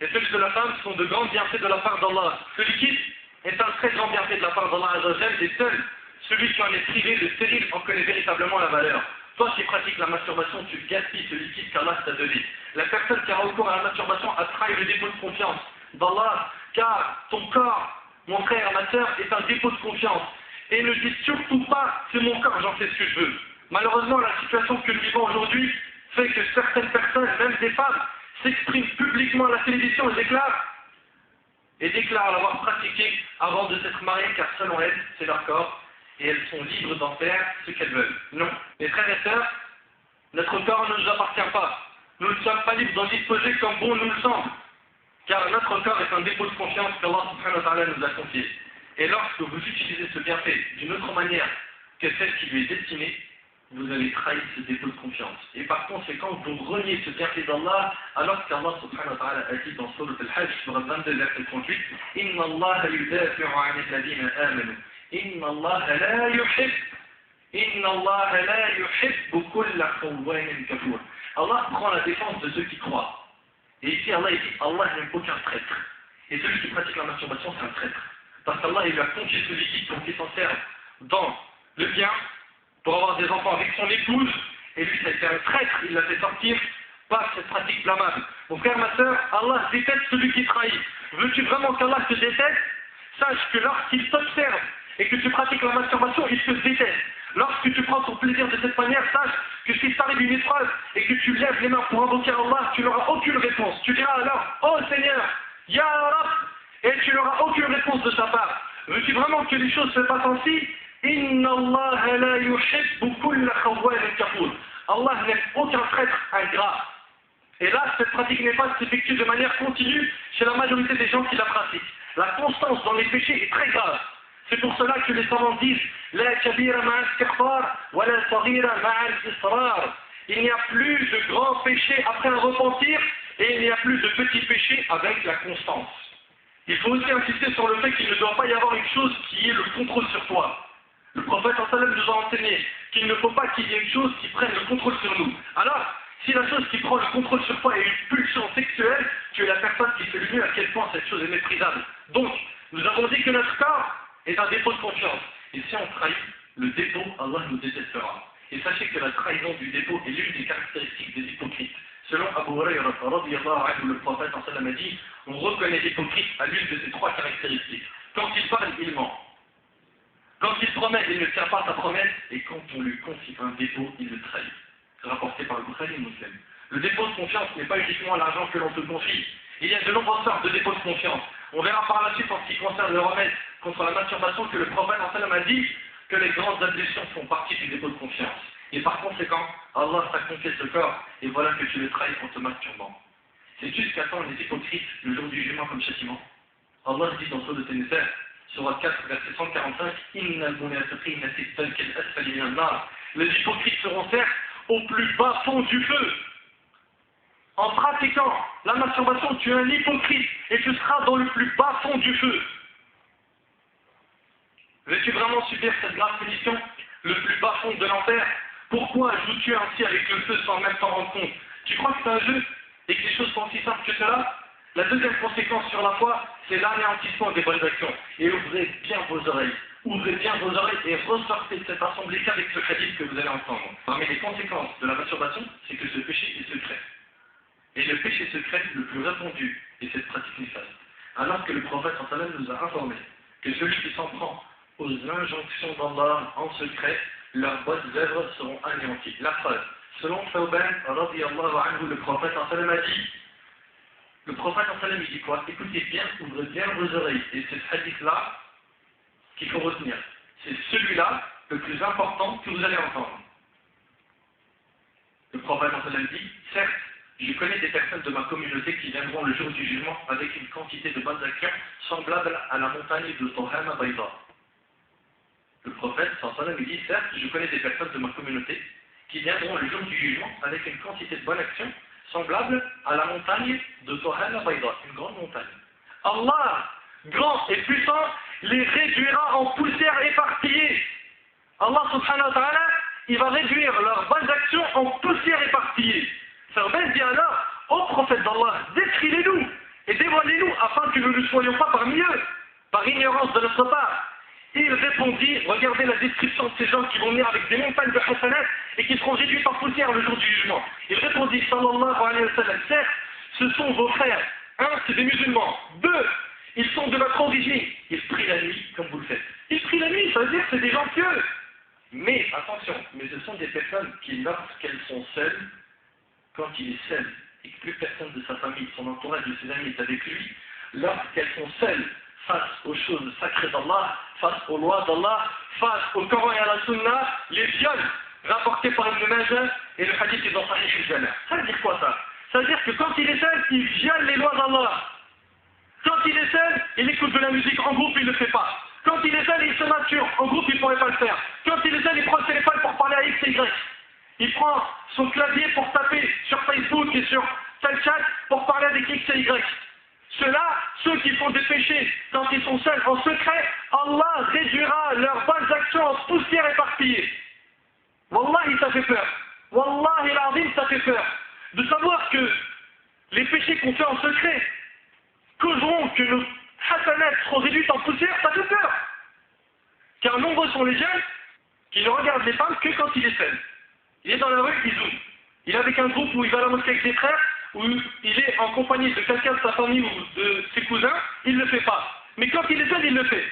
et celui de la femme sont de grands bienfaits de la part d'Allah. Ce liquide est un très grand bienfait de la part d'Allah Azzawajal, et seul celui qui en est privé de stérile en connaît véritablement la valeur. Toi qui pratiques la masturbation, tu gaspilles ce liquide qu'Allah t'a donné. La personne qui a recours à la masturbation a trahi le dépôt de confiance d'Allah, car ton corps, mon frère, ma soeur, est un dépôt de confiance. Et ne dis surtout pas, c'est mon corps, j'en fais ce que je veux. Malheureusement, la situation que nous vivons aujourd'hui fait que certaines personnes, même des femmes, s'expriment publiquement à la télévision et déclarent l'avoir pratiqué avant de s'être mariées, car selon elles, c'est leur corps, et elles sont libres d'en faire ce qu'elles veulent. Non. Mes frères et sœurs, notre corps ne nous appartient pas. Nous ne sommes pas libres d'en disposer comme bon nous le semble, car notre corps est un dépôt de confiance qu'Allah subhanahu wa ta'ala nous a confié. Et lorsque vous utilisez ce bienfait d'une autre manière que celle qui lui est destinée, vous avez trahi ce dépôt de confiance. Et par conséquent, vous reniez ce bienfait d'Allah, alors qu'Allah subhanahu wa ta'ala a dit dans Surat al-Hajj, sur 22 verset 38, « Inna Allah yudafi'u 'ani alladhina amanu. Inna Allah la yuhib. Inna Allah la yuhibbu kulla khawwanin kafur. » Allah prend la défense de ceux qui croient. Et ici, Allah dit, Allah n'aime aucun traître. Et celui qui pratique la masturbation, c'est un traître. Parce qu'Allah, il lui a confié ce liquide pour qu'il s'en serve dans le bien, pour avoir des enfants avec son épouse, et lui, ça a été un traître, il l'a fait sortir par cette pratique blâmable. Mon frère, ma soeur, Allah déteste celui qui trahit. Veux-tu vraiment qu'Allah te déteste? Sache que lorsqu'il t'observe et que tu pratiques la masturbation, il te déteste. Lorsque tu prends ton plaisir de cette manière, sache que si t'arrive une épreuve et que tu lèves les mains pour invoquer Allah, tu n'auras aucune réponse. Tu diras alors, oh Seigneur, Ya Rab, et tu n'auras aucune réponse de sa part. Veux-tu vraiment que les choses se passent ainsi? Inna Allah la yuhibbu kulla khawwanin kafur. Allah n'aime aucun traître ingrat. Et là, cette pratique néfaste s'effectue de manière continue chez la majorité des gens qui la pratiquent. La constance dans les péchés est très grave. C'est pour cela que les savants disent La kabira ma'al istighfar wa la saghira ma'al israr. Il n'y a plus de grands péchés après un repentir et il n'y a plus de petits péchés avec la constance. Il faut aussi insister sur le fait qu'il ne doit pas y avoir une chose qui ait le contrôle sur toi. Le prophète sallam nous a enseigné qu'il ne faut pas qu'il y ait une chose qui prenne le contrôle sur nous. Alors, si la chose qui prend le contrôle sur toi est une pulsion sexuelle, tu es la personne qui sait le mieux à quel point cette chose est méprisable. Donc, nous avons dit que notre corps est un dépôt de confiance. Et si on trahit le dépôt, Allah nous détestera. Et sachez que la trahison du dépôt est l'une des caractéristiques des hypocrites. Selon Abu Hurayrah, le prophète sallam a dit, on reconnaît l'hypocrite à l'une de ces trois caractéristiques. Quand il parle, il ment. Quand il promet, il ne tient pas sa promesse, et quand on lui confie un dépôt, il le trahit. Rapporté par le Bukhari Muslim. Le dépôt de confiance n'est pas uniquement l'argent que l'on te confie. Il y a de nombreuses sortes de dépôts de confiance. On verra par la suite en ce qui concerne le remède contre la masturbation que le prophète a dit que les grandes ablutions font partie du dépôt de confiance. Et par conséquent, Allah t'a confié ce corps, et voilà que tu le trahis en te masturbant. C'est juste qu'attendent les hypocrites le jour du jugement comme châtiment. Allah dit dans Sourate An-Nisa, Sourate 4, verset 145, Innal munafiqina fi ad-darki al-asfali min an-nar. Les hypocrites seront certes au plus bas fond du feu. En pratiquant la masturbation, tu es un hypocrite et tu seras dans le plus bas fond du feu. Veux-tu vraiment subir cette grave punition, le plus bas fond de l'enfer? Pourquoi joues-tu ainsi avec le feu sans même t'en rendre compte? Tu crois que c'est un jeu et que les choses sont aussi simples que cela? La deuxième conséquence sur la foi, c'est l'anéantissement des bonnes actions. Et ouvrez bien vos oreilles. Ouvrez bien vos oreilles et ressortez de cette assemblée qu'avec ce hadith que vous allez entendre. Parmi les conséquences de la masturbation, c'est que ce péché est secret. Et le péché secret le plus répandu est cette pratique néfaste. Alors que le prophète sallallahu nous a informé que celui qui s'en prend aux injonctions d'Allah en secret, leurs bonnes œuvres seront anéanties. La preuve, selon Thawban, radiyallahu anhu, le prophète sallallahu a dit, le prophète sallallahu dit quoi? Écoutez bien, ouvrez bien vos oreilles. Et c'est ce hadith-là qu'il faut retenir. C'est celui-là le plus important que vous allez entendre. Le prophète sallallahu dit, certes, je connais des personnes de ma communauté qui viendront le jour du jugement avec une quantité de bonnes actions semblables à la montagne de Tohama Bayda. Le prophète sallallahu dit, certes, je connais des personnes de ma communauté qui viendront le jour du jugement avec une quantité de bonnes actions semblable à la montagne de Tohana Bayda, une grande montagne. Allah, grand et puissant, les réduira en poussière éparpillée. Allah subhanahu wa ta'ala, il va réduire leurs bonnes actions en poussière éparpillée. Sarben dit alors, ô prophète d'Allah, décris-les-nous et dévoilez-nous afin que nous ne soyons pas parmi eux, par ignorance de notre part. Et il répondit, regardez la description de ces gens qui vont venir avec des montagnes de hasanat et qui seront réduites en poussière le jour du jugement. Il répondit, sallallahu alayhi wa sallam, certes, ce sont vos frères. Un, c'est des musulmans. Deux, ils sont de votre origine. Ils prient la nuit comme vous le faites. Ils prient la nuit, ça veut dire que c'est des gens pieux. Mais, attention, mais ce sont des personnes qui, lorsqu'elles sont seules, quand il est seul et que plus personne de sa famille, de son entourage, de ses amis est avec lui, lorsqu'elles sont seules face aux choses sacrées d'Allah, face aux lois d'Allah, face au Coran et à la Sunna, les viols rapportés par Ibn Majah et le hadith est dans Sahih al-Jami'. Ça veut dire quoi ça? Ça veut dire que quand il est seul, il viole les lois d'Allah. Quand il est seul, il écoute de la musique en groupe, il ne le fait pas. Quand il est seul, il se masturbe, en groupe, il ne pourrait pas le faire. Quand il est seul, il prend le téléphone pour parler à X et Y. Il prend son clavier pour taper sur Facebook et sur Snapchat pour parler avec X et Y. Ceux-là, ceux qui font des péchés quand ils sont seuls en secret, Allah réduira leurs bonnes actions en poussière éparpillée. Wallahi, ça fait peur. Wallahi l'azim, ça fait peur. De savoir que les péchés qu'on fait en secret causeront que nos hasanats seront réduites en poussière, ça fait peur. Car nombreux sont les jeunes qui ne regardent les femmes que quand il est seul. Il est dans la rue, il zoome. Il est avec un groupe où il va à la mosquée avec ses frères, où il est en compagnie de quelqu'un de sa famille ou de ses cousins, il ne le fait pas. Mais quand il est seul, il le fait.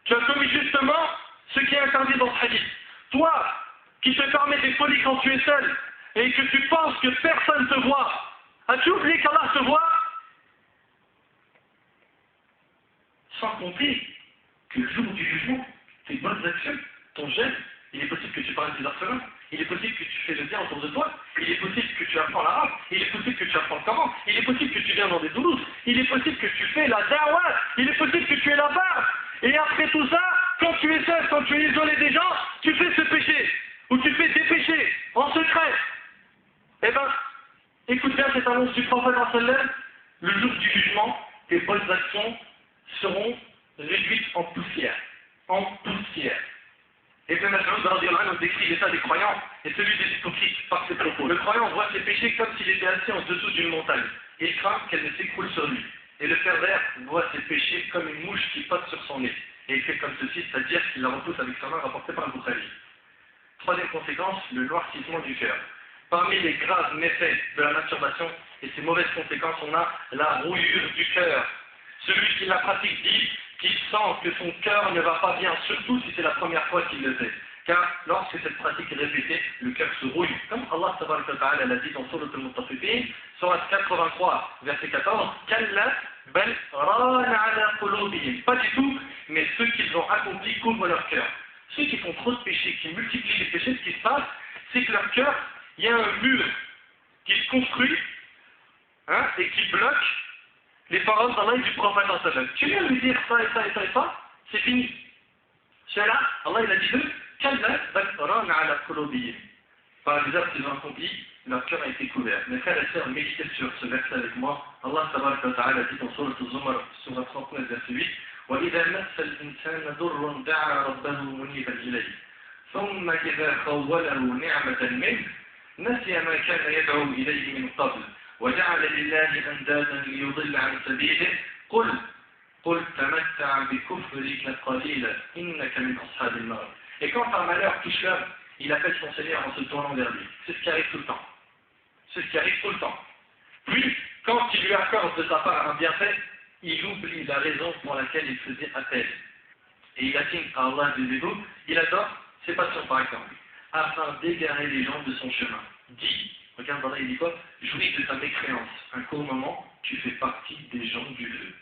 Tu as commis justement ce qui est interdit dans ce hadith. Toi, qui te permets des folies quand tu es seul, et que tu penses que personne te voit, as-tu oublié qu'Allah te voit? Sans compter que le jour du jugement, tes bonnes actions, ton jeûne, il est possible que tu parles des orphelins, il est possible que tu fais le bien autour de toi, il est possible que tu apprends l'arabe, il est possible que tu apprends le Coran, il est possible que tu viens dans des doulouses, il est possible que tu fais la da'wah, il est possible que tu es là-bas. Et après tout ça, quand tu es seul, quand tu es isolé des gens, tu fais ce péché, ou tu fais des péchés, en secret. Eh bien, écoute bien cette annonce du prophète sallallahu, le jour du jugement, tes bonnes actions seront réduites en poussière. En poussière. Et Ibn Mas'ud radiyallahu anhu décrit l'état des croyants et celui des hypocrites par ses propos. Le croyant voit ses péchés comme s'il était assis en dessous d'une montagne. Et il craint qu'elle ne s'écroule sur lui. Et le pervers voit ses péchés comme une mouche qui passe sur son nez. Et il fait comme ceci, c'est-à-dire qu'il la repousse avec sa main rapportée par le Bukhari. Troisième conséquence, le noircissement du cœur. Parmi les graves méfaits de la masturbation et ses mauvaises conséquences, on a la rouillure du cœur. Celui qui la pratique dit qu'il sent que son cœur ne va pas bien, surtout si c'est la première fois qu'il le fait. Car lorsque cette pratique est répétée, le cœur se rouille. Comme Allah tabaraka wa ta'ala l'a dit dans Sourate Al-Mutaffifin, Sourate 83, verset 14, Kalla bal rana ala qulubihim. Pas du tout, mais ceux qu'ils ont accomplis couvrent leur cœur. Ceux qui font trop de péchés, qui multiplient les péchés, ce qui se passe, c'est que leur cœur, il y a un mur qui se construit et qui bloque les paroles d'Allah et du prophète en sallam. Tu viens lui dire ça et ça et ça et ça, c'est fini. Cela, Allah il a dit d'eux, par les œuvres qu'ils ont accomplies, leur cœur a été couvert. Mes frères et sœurs, méditez sur ce verset avec moi. Allah tabaraka wa ta'ala dit dans Sourate Az-Zumar, Sourate 39, verset 8, وَإِذَا مَسَّ الْإِنسَانَ ضُرٌّ دَعَا رَبَّهُ مُنِيبًا إِلَيْهِ ثُمَّ إِذَا خَوَّلَهُ نِعْمَةً مِنْهُ نسي ما كان يدعو إليه من قبل وجعل لله أندادا ليضل عن سبيله قل تمتع بكفرك قليلا إنك من أصحاب النار. Et quand un malheur touche l'homme, il appelle son Seigneur en se tournant vers lui. C'est ce qui arrive tout le temps. C'est ce qui arrive tout le temps. Puis, quand il lui accorde de sa part un bienfait, il oublie la raison pour laquelle il faisait appel. Et il assigne à Allah des égaux, il adore ses passions par exemple, afin d'égarer les gens de son chemin. Dis, regarde Allah, il dit quoi? Jouis de ta mécréance. Un court moment, tu fais partie des gens du feu.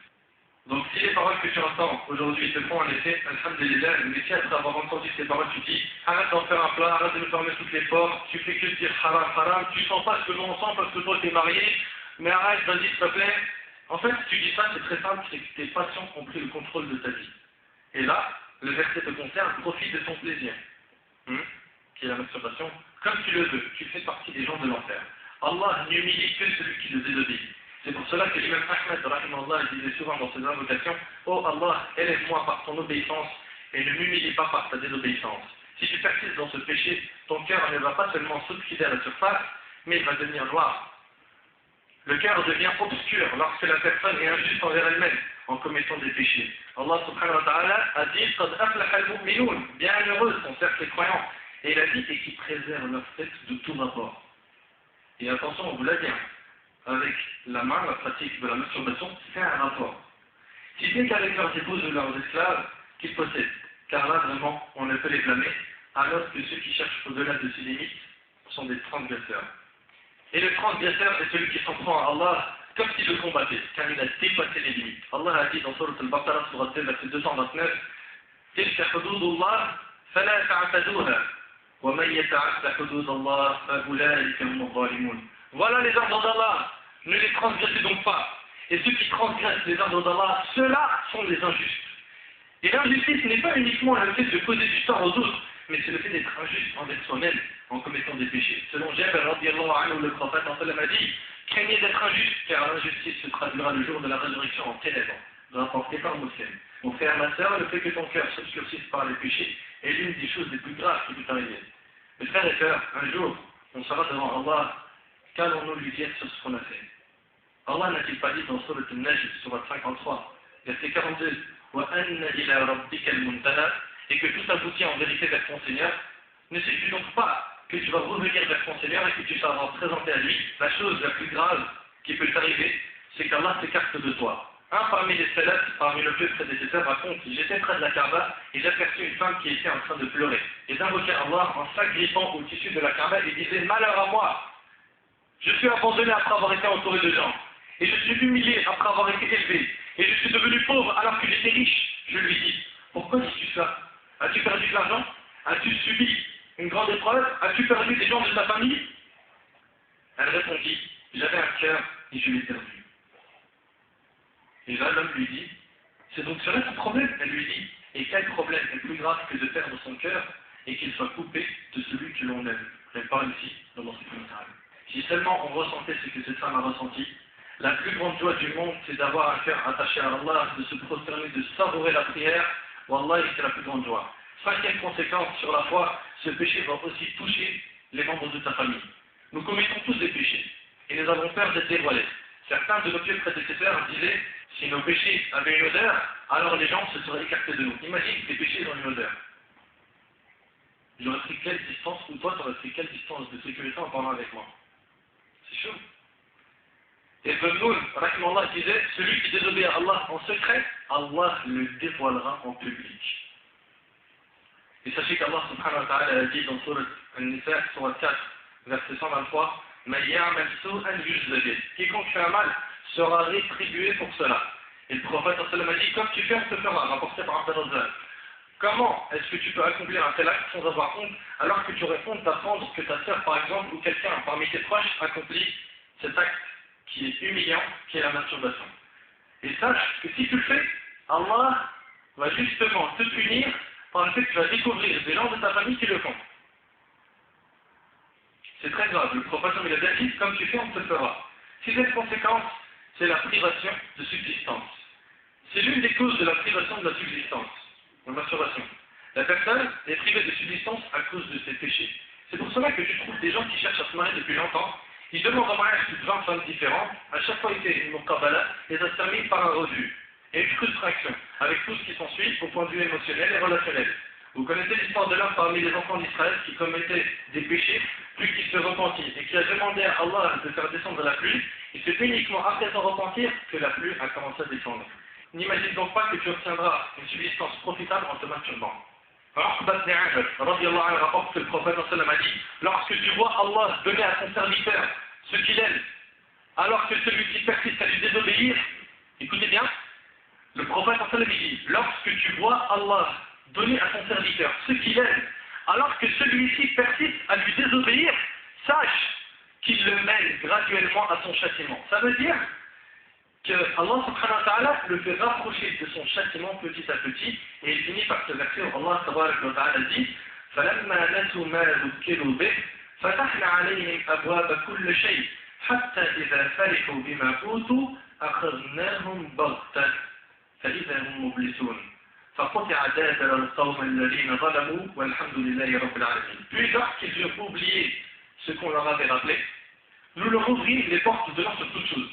Donc si les paroles que tu entends aujourd'hui te font en effet, alhamdulillah, mais si après avoir entendu ces paroles, tu dis arrête d'en faire un plat, arrête de nous fermer toutes les portes, tu fais que dire haram, haram, tu sens pas ce que nous on sent parce que toi t'es marié, mais arrête, vas-y s'il te plaît. En fait, si tu dis ça, c'est très simple, c'est que tes passions ont pris le contrôle de ta vie. Et là, le verset te concerne, profite de ton plaisir, qui est la masturbation, comme tu le veux, tu fais partie des gens de l'enfer. Allah n'humilie que celui qui le désobéit. C'est pour cela que l'imam Ahmed, rahimahullah, disait souvent dans ses invocations, oh Allah, élève-moi par ton obéissance et ne m'humilie pas par ta désobéissance. Si tu persistes dans ce péché, ton cœur ne va pas seulement s'oxyder à la surface, mais il va devenir noir. Le cœur devient obscur lorsque la personne est injuste envers elle-même en commettant des péchés. Allah subhanahu wa ta'ala a dit qad aflaha al-mu'minun, bien heureux sont certes les croyants, et il a dit et qui préservent leur tête de tout rapport. Et attention, on vous l'a dit, avec la main, la pratique de la masturbation, c'est un rapport. Si c'est qu'avec leurs épouses ou leurs esclaves qu'ils possèdent, car là vraiment on ne peut les blâmer, alors que ceux qui cherchent au-delà de ces limites sont des transgresseurs. Et le transgresseur est celui qui s'en prend à Allah comme s'il le combattait, car il a dépassé les limites. Allah a dit dans Sourate Al-Baqarah, Sourate 2, verset 229, تلك حدود الله فلا تعتدوها ومن يتعد حدود الله فأولئك هم الظالمون. Voilà les ordres d'Allah, ne les transgressez donc pas. Et ceux qui transgressent les ordres d'Allah, ceux-là sont les injustes. Et l'injustice n'est pas uniquement le fait de causer du tort aux autres, mais c'est le fait d'être injuste envers soi-même en commettant des péchés. Selon Jabir radiyallahu anhu, le prophète a dit, craignez d'être injuste, car l'injustice se traduira le jour de la résurrection en ténèbres, rapporté par Muslim. Mon frère, ma sœur, le fait que ton cœur s'obscurcisse par les péchés est l'une des choses les plus graves qui peut arriver. Mes frères et sœurs, un jour, on sera devant Allah. Qu'allons-nous lui dire sur ce qu'on a fait? Allah n'a-t-il pas dit dans Sourate Al-Najm, Sourate 53, verset 42, وَأَنَّ إِلَىٰ رَبِّكَ الْمُنْتَهَىٰ, et que tout aboutit en vérité vers ton Seigneur? Ne sais-tu donc pas que tu vas revenir vers ton Seigneur et que tu seras présenté à lui? La chose la plus grave qui peut t'arriver, c'est qu'Allah s'écarte de toi. Un parmi les salafs, parmi nos deux prédécesseurs, raconte, j'étais près de la Kaaba et j'aperçus une femme qui était en train de pleurer. Et d'invoquer Allah en s'agrippant au tissu de la Kaaba et disait, malheur à moi! Je suis abandonné après avoir été entouré de gens. Et je suis humilié après avoir été élevé. Et je suis devenu pauvre alors que j'étais riche. Je lui dis, pourquoi dis-tu ça? As-tu perdu de l'argent? As-tu subi une grande épreuve? As-tu perdu des gens de ta famille? Elle répondit, j'avais un cœur et je l'ai perdu. Et là, l'homme lui dit, c'est donc cela ton problème? Elle lui dit, et quel problème est plus grave que de perdre son cœur et qu'il soit coupé de celui que l'on aime? Elle parle ici dans ce commentaire. Si seulement on ressentait ce que cette femme a ressenti, la plus grande joie du monde, c'est d'avoir un cœur attaché à Allah, de se prosterner, de savourer la prière. Wallah, c'est la plus grande joie. Cinquième conséquence sur la foi, ce péché va aussi toucher les membres de ta famille. Nous commettons tous des péchés, et nous avons peur d'être dévoilés. Certains de nos vieux prédécesseurs disaient, si nos péchés avaient une odeur, alors les gens se seraient écartés de nous. Imagine que tes péchés ont une odeur. J'aurais pris quelle distance, ou toi, tu aurais pris quelle distance de sécurité en parlant avec moi? C'est chaud. Et Ibn Noun, rahimahullah, disait, celui qui désobéit à Allah en secret, Allah le dévoilera en public. Et sachez qu'Allah subhanahu wa ta'ala a dit dans Sourate An-Nisa, Sourate 4, verset 123, quiconque fait un mal sera rétribué pour cela. Et le prophète a dit, comme tu fais, on te fera, rapporté par Abdel. Comment est-ce que tu peux accomplir un tel acte sans avoir honte, alors que tu aurais honte d'apprendre que ta sœur, par exemple, ou quelqu'un parmi tes proches accomplit cet acte qui est humiliant, qui est la masturbation? Et sache que si tu le fais, Allah va justement te punir par le fait que tu vas découvrir des gens de ta famille qui le font. C'est très grave. Le prophète il a dit, comme tu fais, on te fera. Sixième conséquence, c'est la privation de subsistance. C'est l'une des causes de la privation de la subsistance, la masturbation. La personne est privée de subsistance à cause de ses péchés. C'est pour cela que tu trouves des gens qui cherchent à se marier depuis longtemps. Ils demandent en mariage plus de 20 femmes différentes. À chaque fois, ils font une muqabala et ça se termine par un refus. Et une frustration, avec tout ce qui s'ensuit au point de vue émotionnel et relationnel. Vous connaissez l'histoire de l'homme parmi les enfants d'Israël qui commettait des péchés, puis qui se repentit et qui a demandé à Allah de faire descendre la pluie, et c'est uniquement après son repentir que la pluie a commencé à descendre. N'imagine donc pas que tu obtiendras une subsistance profitable en te masturbant. Alors, rapporte que le prophète a dit, lorsque tu vois Allah donner à son serviteur ce qu'il aime, alors que celui-ci persiste à lui désobéir, écoutez bien, le prophète dit, lorsque tu vois Allah donner à son serviteur ce qu'il aime, alors que celui-ci persiste à lui désobéir, sache qu'il le mène graduellement à son châtiment. Ça veut dire que Allah subhanahu wa ta'ala le fait rapprocher de son châtiment petit à petit, et il finit par ce verset où Allah subhanahu wa ta'ala dit فَلَمَّا نَسُوا مَا ذُكِّرُوا بِهِ فَتَحْنَا عَلَيْهِمْ أَبْوَابَ كُلِّ شَيْءٍ حَتَّى إِذَا فَرِحُوا بِمَا أُوتُوا أَخَذْنَاهُمْ بَغْتَةً فَإِذَا هُمْ مُبْلِسُونَ فَقُطِعَ دَابِرَ الْقَوْمِ الَّذِينَ ظَلَمُوا وَالْحَمْدُ لِلَّهِ رَبِّ الْعَالَمِينَ. Puis lorsqu'ils eurent oublié ce qu'on leur avait rappelé, nous leur ouvrîmes les portes donnant sur toute chose.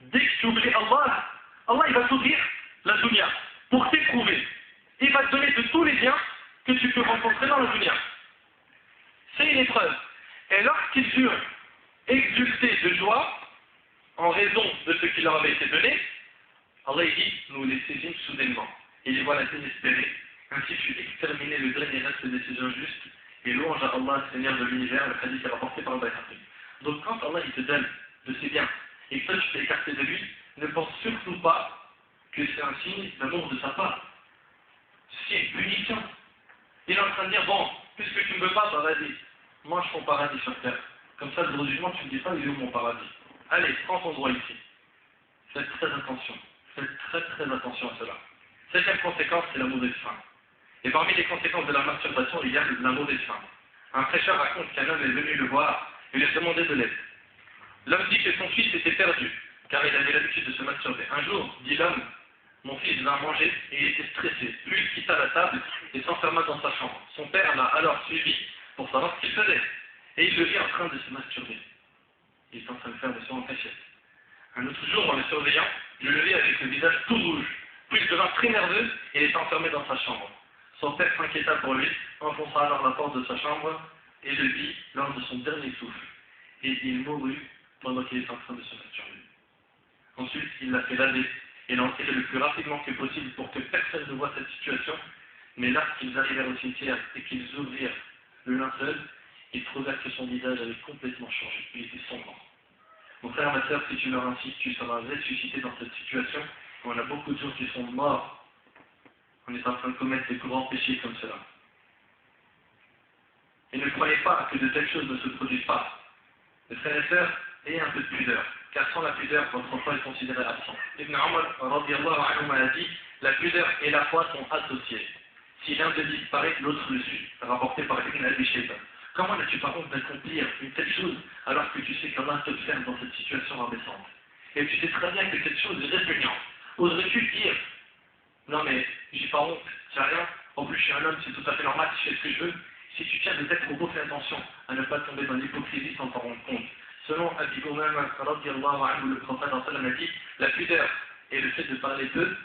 Dès que tu oublies Allah, Allah il va t'ouvrir la dunya pour t'éprouver. Il va te donner de tous les biens que tu peux rencontrer dans la dunya. C'est une épreuve. Et lorsqu'ils eurent exulté de joie, en raison de ce qui leur avait été donné, Allah il dit, nous les saisîmes soudainement. Et les voilà désespérés. Ainsi fut exterminé le dernier reste de ces injustes. Et louange à Allah, Seigneur de l'univers, le hadith est rapporté par le Bayhaqi. Donc quand Allah il te donne de ses biens, et que toi tu t'es écarté de lui, ne pense surtout pas que c'est un signe d'amour de sa part. C'est une punition. Il est en train de dire, bon, puisque tu ne veux pas, bah vas-y, mange ton paradis sur terre. Comme ça, le jour du jugement, tu ne dis pas, il est où mon paradis? Allez, prends ton droit ici. Faites très attention. Faites très très attention à cela. Septième conséquence, c'est la mauvaise faim. Et parmi les conséquences de la masturbation, il y a la mauvaise faim. Un prêcheur raconte qu'un homme est venu le voir et lui a demandé de l'aide. L'homme dit que son fils était perdu, car il avait l'habitude de se masturber. Un jour, dit l'homme, mon fils vint manger et il était stressé. Puis il quitta la table et s'enferma dans sa chambre. Son père l'a alors suivi pour savoir ce qu'il faisait. Et il le vit en train de se masturber. Il est en train de faire de son cachette. Un autre jour, en le surveillant, je le vis avec le visage tout rouge. Puis il devint très nerveux et il est enfermé dans sa chambre. Son père s'inquiéta pour lui, enfonça alors la porte de sa chambre et le vit lors de son dernier souffle. Et il mourut pendant qu'il est en train de se masturber. Ensuite, il l'a fait laver et l'a enterré le plus rapidement que possible pour que personne ne voie cette situation. Mais lorsqu'ils arrivèrent au cimetière et qu'ils ouvrirent le linceul, ils trouvèrent que son visage avait complètement changé. Il était sombre. Mon frère, ma soeur, si tu meurs ainsi, tu seras ressuscité dans cette situation. Et on a beaucoup de gens qui sont morts. On est en train de commettre des grands péchés comme cela. Et ne croyez pas que de telles choses ne se produisent pas. Mes frères et sœurs, ayez un peu de pudeur, car sans la pudeur, votre foi est considérée absente. Ibn Umar radiallahu anhu a dit, la pudeur et la foi sont associées. Si l'un d'eux disparaît, l'autre le suit. Rapporté par Ibn Abi Shayba. Comment n'as-tu pas honte d'accomplir une telle chose alors que tu sais qu'Allah t'observe dans cette situation rabaissante? Et tu sais très bien que cette chose est répugnante. Oserais-tu dire, non mais j'ai pas honte, c'est rien, en plus je suis un homme, c'est tout à fait normal, je fais ce que je veux. Si tu tiens de têtes propos, fais attention à ne pas tomber dans l'hypocrisie sans t'en rendre compte. Selon Abi Umama radiallahu anhu, le prophète a dit, la pudeur et le fait de parler d'eux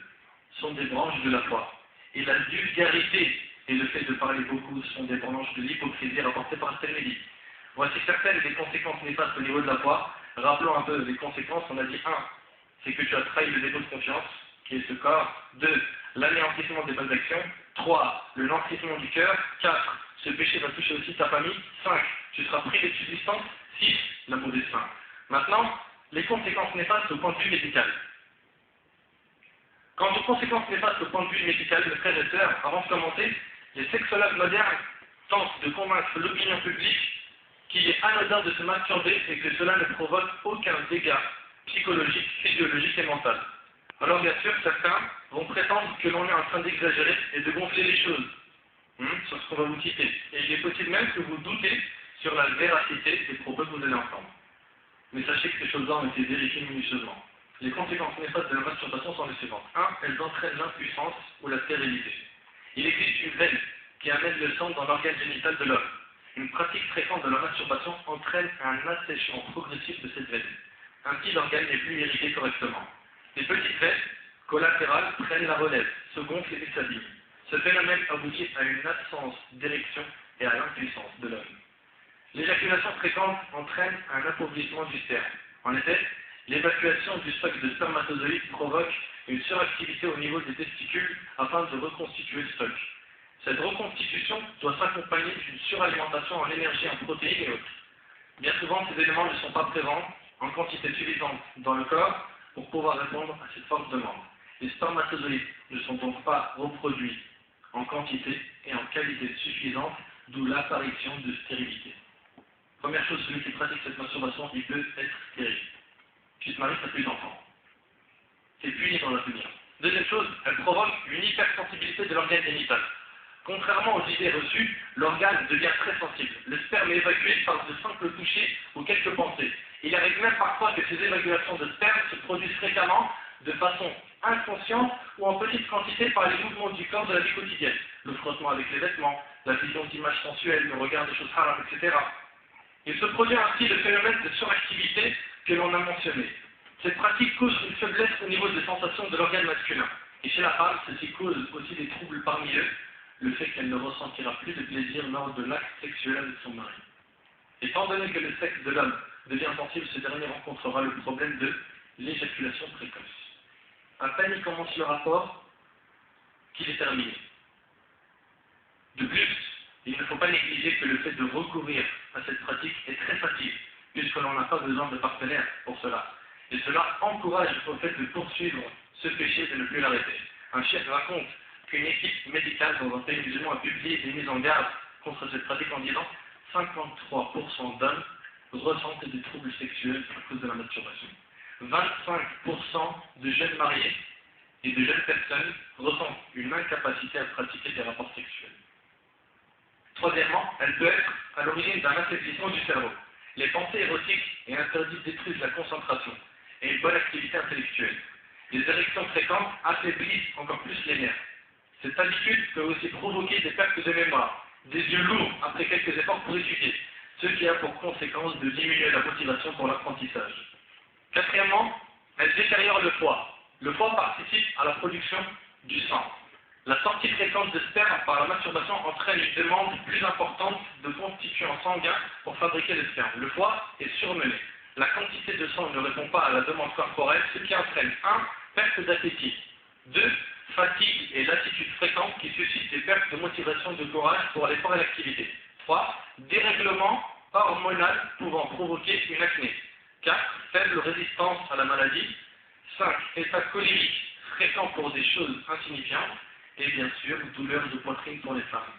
sont des branches de la foi. Et la vulgarité et le fait de parler beaucoup sont des branches de l'hypocrisie rapportées par Tirmidhi. Voici certaines des conséquences néfastes au niveau de la foi. Rappelons un peu les conséquences. On a dit 1, c'est que tu as trahi le dépôt de confiance, qui est ce corps. 2, l'anéantissement des bonnes actions. 3, le noircissement du cœur. 4, ce péché va toucher aussi ta famille. 5, tu seras privé de subsistance. 6, la mauvaise faim. Maintenant, les conséquences néfastes au point de vue médical. Quant aux conséquences néfastes au point de vue médical, mes frères et sœurs, avant de commencer, les sexologues modernes tentent de convaincre l'opinion publique qu'il est anodin de se masturber et que cela ne provoque aucun dégât psychologique, physiologique et mental. Alors bien sûr, certains vont prétendre que l'on est en train d'exagérer et de gonfler les choses sur ce qu'on va vous citer. Et il est possible même que vous doutez sur la véracité des propos que vous allez entendre. Mais sachez que ces choses-là ont été vérifiées minutieusement. Les conséquences néfastes de la masturbation sont les suivantes. 1. Elles entraînent l'impuissance ou la stérilité. Il existe une veine qui amène le sang dans l'organe génital de l'homme. Une pratique fréquente de la masturbation entraîne un assèchement progressif de cette veine. Ainsi, l'organe n'est plus irrigué correctement. Les petites veines collatérales prennent la relève, se gonflent et s'abîment. Ce phénomène aboutit à une absence d'érection et à l'impuissance de l'homme. L'éjaculation fréquente entraîne un appauvrissement du sperme. En effet, l'évacuation du stock de spermatozoïdes provoque une suractivité au niveau des testicules afin de reconstituer le stock. Cette reconstitution doit s'accompagner d'une suralimentation en énergie, en protéines et autres. Bien souvent, ces éléments ne sont pas présents en quantité suffisante dans le corps pour pouvoir répondre à cette forte demande. Les spermatozoïdes ne sont donc pas reproduits en quantité et en qualité suffisante, d'où l'apparition de stérilité. Première chose, celui qui pratique cette masturbation, il peut être stérile. Tu te maries, tu n'as plus d'enfants. C'est puni dans l'avenir. Deuxième chose, elle provoque une hypersensibilité de l'organe génital. Contrairement aux idées reçues, l'organe devient très sensible. Le sperme est évacué par de simples touchés ou quelques pensées. Il arrive même parfois que ces évacuations de sperme se produisent fréquemment de façon inconsciente ou en petite quantité par les mouvements du corps de la vie quotidienne. Le frottement avec les vêtements, la vision d'images sensuelles, le regard des choses haram, etc. Il se produit ainsi le phénomène de suractivité que l'on a mentionné. Cette pratique cause une faiblesse au niveau des sensations de l'organe masculin. Et chez la femme, ceci cause aussi des troubles parmi eux, le fait qu'elle ne ressentira plus de plaisir lors de l'acte sexuel avec son mari. Étant donné que le sexe de l'homme devient sensible, ce dernier rencontrera le problème de l'éjaculation précoce. À peine il commence le rapport qu'il est terminé. De plus, il ne faut pas négliger que le fait de recourir à cette pratique est très facile, puisque l'on n'a pas besoin de partenaire pour cela. Et cela encourage au fait de poursuivre ce péché et de ne plus l'arrêter. Un chef raconte qu'une équipe médicale dans un pays musulman a publié des mises en garde contre cette pratique en disant 53% d'hommes ressentent des troubles sexuels à cause de la masturbation. 25% de jeunes mariés et de jeunes personnes ressentent une incapacité à pratiquer des rapports sexuels. Troisièmement, elle peut être à l'origine d'un affaiblissement du cerveau. Les pensées érotiques et interdites détruisent la concentration et une bonne activité intellectuelle. Les érections fréquentes affaiblissent encore plus les nerfs. Cette habitude peut aussi provoquer des pertes de mémoire, des yeux lourds après quelques efforts pour étudier, ce qui a pour conséquence de diminuer la motivation pour l'apprentissage. Quatrièmement, elle détériore le foie. Le foie participe à la production du sang. La sortie fréquente de sperme par la masturbation entraîne une demande plus importante de constituants sanguins pour fabriquer le sperme. Le foie est surmené. La quantité de sang ne répond pas à la demande corporelle, ce qui entraîne 1. Perte d'appétit. 2. Fatigue et lassitude fréquente qui suscitent des pertes de motivation de courage pour l'effort et l'activité. 3. Dérèglement hormonal pouvant provoquer une acné. 4. Faible résistance à la maladie. 5. État colérique fréquent pour des choses insignifiantes. Et bien sûr, douleurs de poitrine pour les femmes.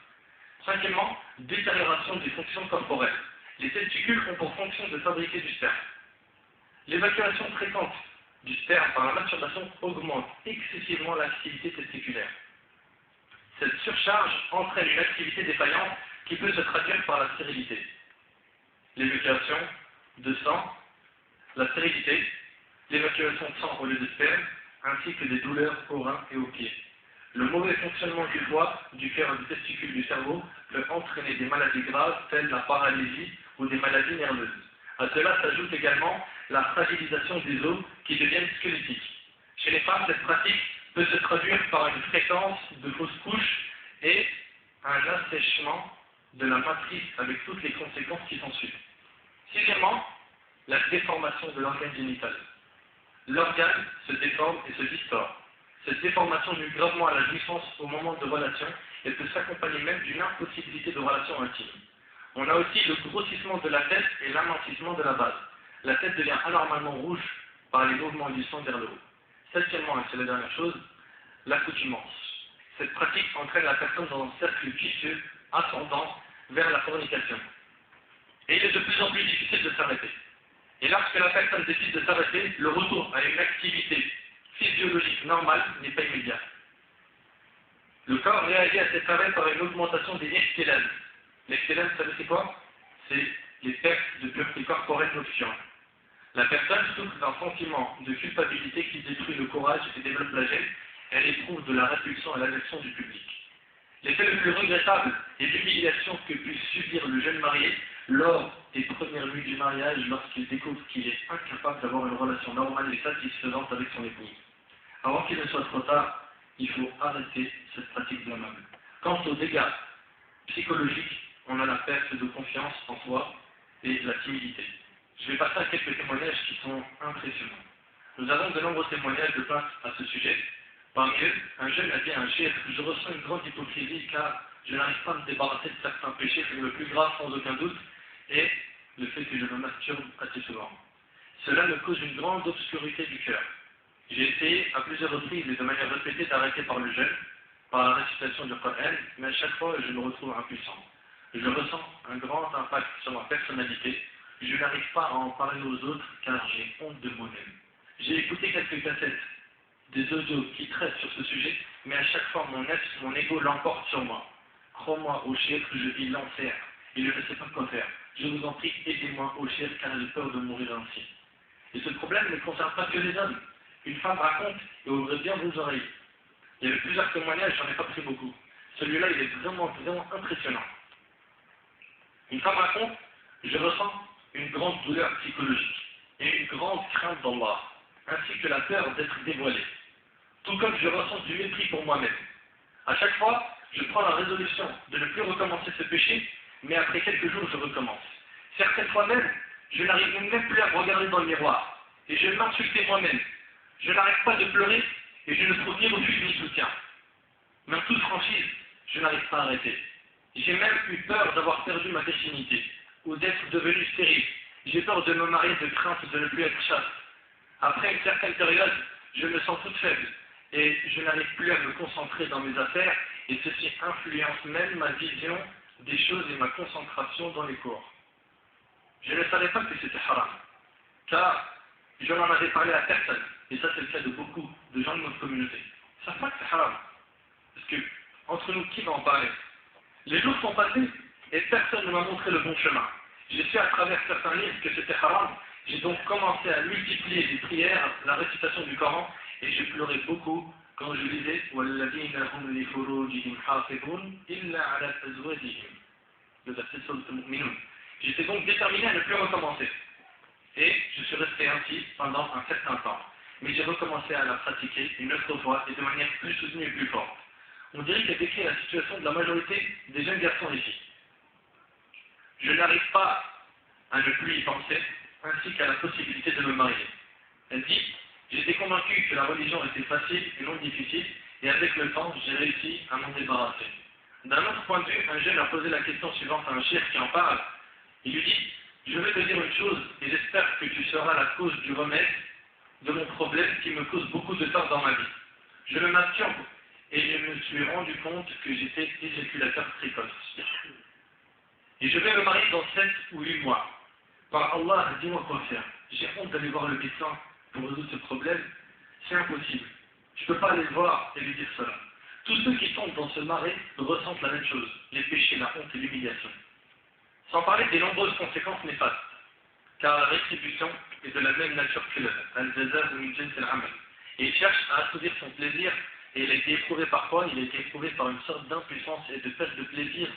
Cinquièmement, détérioration des fonctions corporelles. Les testicules ont pour fonction de fabriquer du sperme. L'évacuation fréquente du sperme par la masturbation augmente excessivement l'activité testiculaire. Cette surcharge entraîne une activité défaillante qui peut se traduire par la stérilité. L'évacuation de sang, la stérilité, l'évacuation de sang au lieu de sperme, ainsi que des douleurs aux reins et aux pieds. Le mauvais fonctionnement du foie, du cœur et du testicule du cerveau peut entraîner des maladies graves telles la paralysie ou des maladies nerveuses. À cela s'ajoute également la fragilisation des os qui deviennent squelettiques. Chez les femmes, cette pratique peut se traduire par une fréquence de fausses couches et un assèchement de la matrice avec toutes les conséquences qui s'ensuivent. Sixièmement, la déformation de l'organe génital. L'organe se déforme et se distord. Cette déformation nuit gravement à la jouissance au moment de relation et peut s'accompagner même d'une impossibilité de relation intime. On a aussi le grossissement de la tête et l'amincissement de la base. La tête devient anormalement rouge par les mouvements du sang vers le haut. Septièmement, et c'est la dernière chose, l'accoutumance. Cette pratique entraîne la personne dans un cercle vicieux ascendant vers la fornication. Et il est de plus en plus difficile de s'arrêter. Et lorsque la personne décide de s'arrêter, le retour à une activité physiologique physiologique normale n'est pas immédiate. Le corps réagit à cet arrêt par une augmentation des ihtilal. L'ihtilal, vous savez c'est quoi? C'est les pertes de pureté corporelle nocturne. La personne souffre d'un sentiment de culpabilité qui détruit le courage et développe la gêne. Elle éprouve de la répulsion et l'agression du public. L'effet le plus regrettable est l'humiliation que puisse subir le jeune marié lors des premières nuits du mariage lorsqu'il découvre qu'il est incapable d'avoir une relation normale et satisfaisante avec son épouse. Avant qu'il ne soit trop tard, il faut arrêter cette pratique blâmable. Quant aux dégâts psychologiques, on a la perte de confiance en soi et la timidité. Je vais passer à quelques témoignages qui sont impressionnants. Nous avons de nombreux témoignages de place à ce sujet. Parmi eux, un jeune a dit à un chef: je ressens une grande hypocrisie car je n'arrive pas à me débarrasser de certains péchés, c'est le plus grave sans aucun doute, et le fait que je me masturbe assez souvent. Cela me cause une grande obscurité du cœur. J'ai essayé à plusieurs reprises et de manière répétée d'arrêter par le jeûne, par la récitation du Coran, mais à chaque fois je me retrouve impuissant. Je ressens un grand impact sur ma personnalité. Je n'arrive pas à en parler aux autres car j'ai honte de moi-même. J'ai écouté quelques cassettes des audios qui traitent sur ce sujet, mais à chaque fois mon ego l'emporte sur moi. Crois-moi au chef, je vis l'enfer et je ne sais pas quoi faire. Je vous en prie, aidez-moi au chef car j'ai peur de mourir ainsi. Et ce problème ne concerne pas que les hommes. Une femme raconte et ouvrez bien vos oreilles. Il y avait plusieurs témoignages, j'en ai pas pris beaucoup. Celui-là, il est vraiment impressionnant. Une femme raconte: je ressens une grande douleur psychologique et une grande crainte d'Allah, ainsi que la peur d'être dévoilé. Tout comme je ressens du mépris pour moi-même. À chaque fois, je prends la résolution de ne plus recommencer ce péché, mais après quelques jours, je recommence. Certaines fois même, je n'arrive même plus à me regarder dans le miroir, et je m'insulte moi-même. Je n'arrête pas de pleurer, et je ne trouve ni refuge ni soutien. Mais en toute franchise, je n'arrive pas à arrêter. J'ai même eu peur d'avoir perdu ma virginité, ou d'être devenu stérile. J'ai peur de me marier de crainte de ne plus être chaste. Après une certaine période, je me sens toute faible, et je n'arrive plus à me concentrer dans mes affaires, et ceci influence même ma vision des choses et ma concentration dans les cours. Je ne savais pas que c'était haram, car je n'en avais parlé à personne, et ça c'est le cas de beaucoup de gens de notre communauté. Ils ne savent pas que c'est haram, parce que entre nous, qui va en parler? Les jours sont passés, et personne ne m'a montré le bon chemin. J'ai su à travers certains livres que c'était haram. J'ai donc commencé à multiplier les prières, la récitation du Coran, et j'ai pleuré beaucoup quand je lisais وَالَّذِينَ هُمْ لِفُرُوجِهِمْ حَافِظُونَ إِلَّا عَلَى أَزْوَاجِهِمْ. Le verset sur le Mu'minun. J'étais donc déterminé à ne plus recommencer. Et je suis resté ainsi pendant un certain temps. Mais j'ai recommencé à la pratiquer une autre fois et de manière plus soutenue et plus forte. On dirait qu'elle décrit la situation de la majorité des jeunes garçons ici. Je n'arrive pas à ne plus y penser, ainsi qu'à la possibilité de me marier. Elle dit: j'étais convaincu que la religion était facile et non difficile, et avec le temps, j'ai réussi à m'en débarrasser. D'un autre point de vue, un jeune a posé la question suivante à un chef qui en parle. Il lui dit: je vais te dire une chose, et j'espère que tu seras la cause du remède de mon problème qui me cause beaucoup de tort dans ma vie. Je me masturbe, et je me suis rendu compte que j'étais éjaculateur précoce. Et je vais me marier dans 7 ou 8 mois. Par Allah, dis-moi quoi faire. J'ai honte d'aller voir le médecin pour résoudre ce problème. C'est impossible. Je ne peux pas aller le voir et lui dire cela. Tous ceux qui tombent dans ce marais ressentent la même chose, les péchés, la honte et l'humiliation. Sans parler des nombreuses conséquences néfastes, car la rétribution est de la même nature que al-jazaa min jins al-amal. Et il cherche à assouvir son plaisir, et il a été éprouvé parfois, il a été éprouvé par une sorte d'impuissance et de perte de plaisir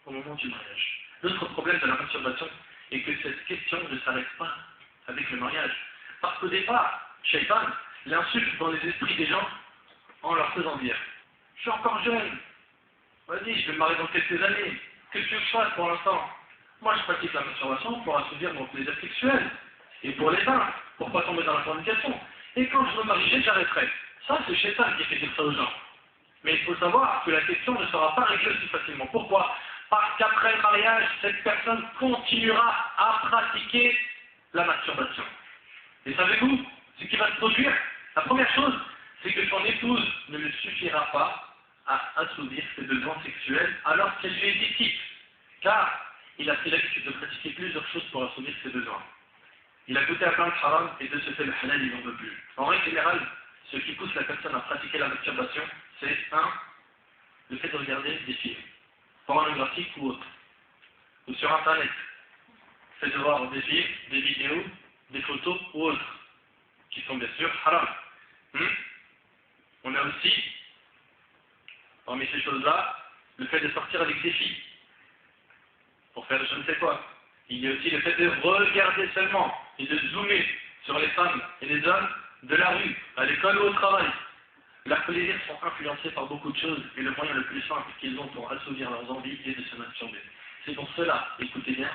au moment du mariage. L'autre problème de la masturbation est que cette question ne s'arrête pas avec le mariage. Parce qu'au départ, Shaitan l'insulte dans les esprits des gens en leur faisant dire: je suis encore jeune, vas-y, je vais me marier dans quelques années, qu'est-ce que je fasse pour l'instant? Moi je pratique la masturbation pour assouvir mon plaisir sexuel, et pour les bains, pour pas tomber dans la fornication. Et quand je me marierai, j'arrêterai. Ça, c'est Shaitan qui fait dire ça aux gens. Mais il faut savoir que la question ne sera pas réglée aussi facilement. Pourquoi? Parce qu'après le mariage, cette personne continuera à pratiquer la masturbation. Et savez-vous ce qui va se produire? La première chose, c'est que son épouse ne lui suffira pas à assouvir ses besoins sexuels alors qu'elle lui est licite. Car il a pris l'habitude de pratiquer plusieurs choses pour assouvir ses besoins. Il a goûté à plein de haram et de ce fait le halal, il n'en veut plus. En règle générale, ce qui pousse la personne à pratiquer la masturbation, c'est 1. Le fait de regarder des films, pornographiques ou autres, ou sur internet, le fait de voir des films, des vidéos, des photos ou autres, qui sont bien sûr haram. On a aussi, parmi ces choses-là, le fait de sortir avec des filles, pour faire je ne sais quoi. Il y a aussi le fait de regarder seulement, et de zoomer sur les femmes et les hommes de la rue, à l'école ou au travail. Leurs plaisirs sont influencés par beaucoup de choses, et le moyen le plus simple qu'ils ont pour assouvir leurs envies est de se masturber. C'est pour cela, écoutez bien,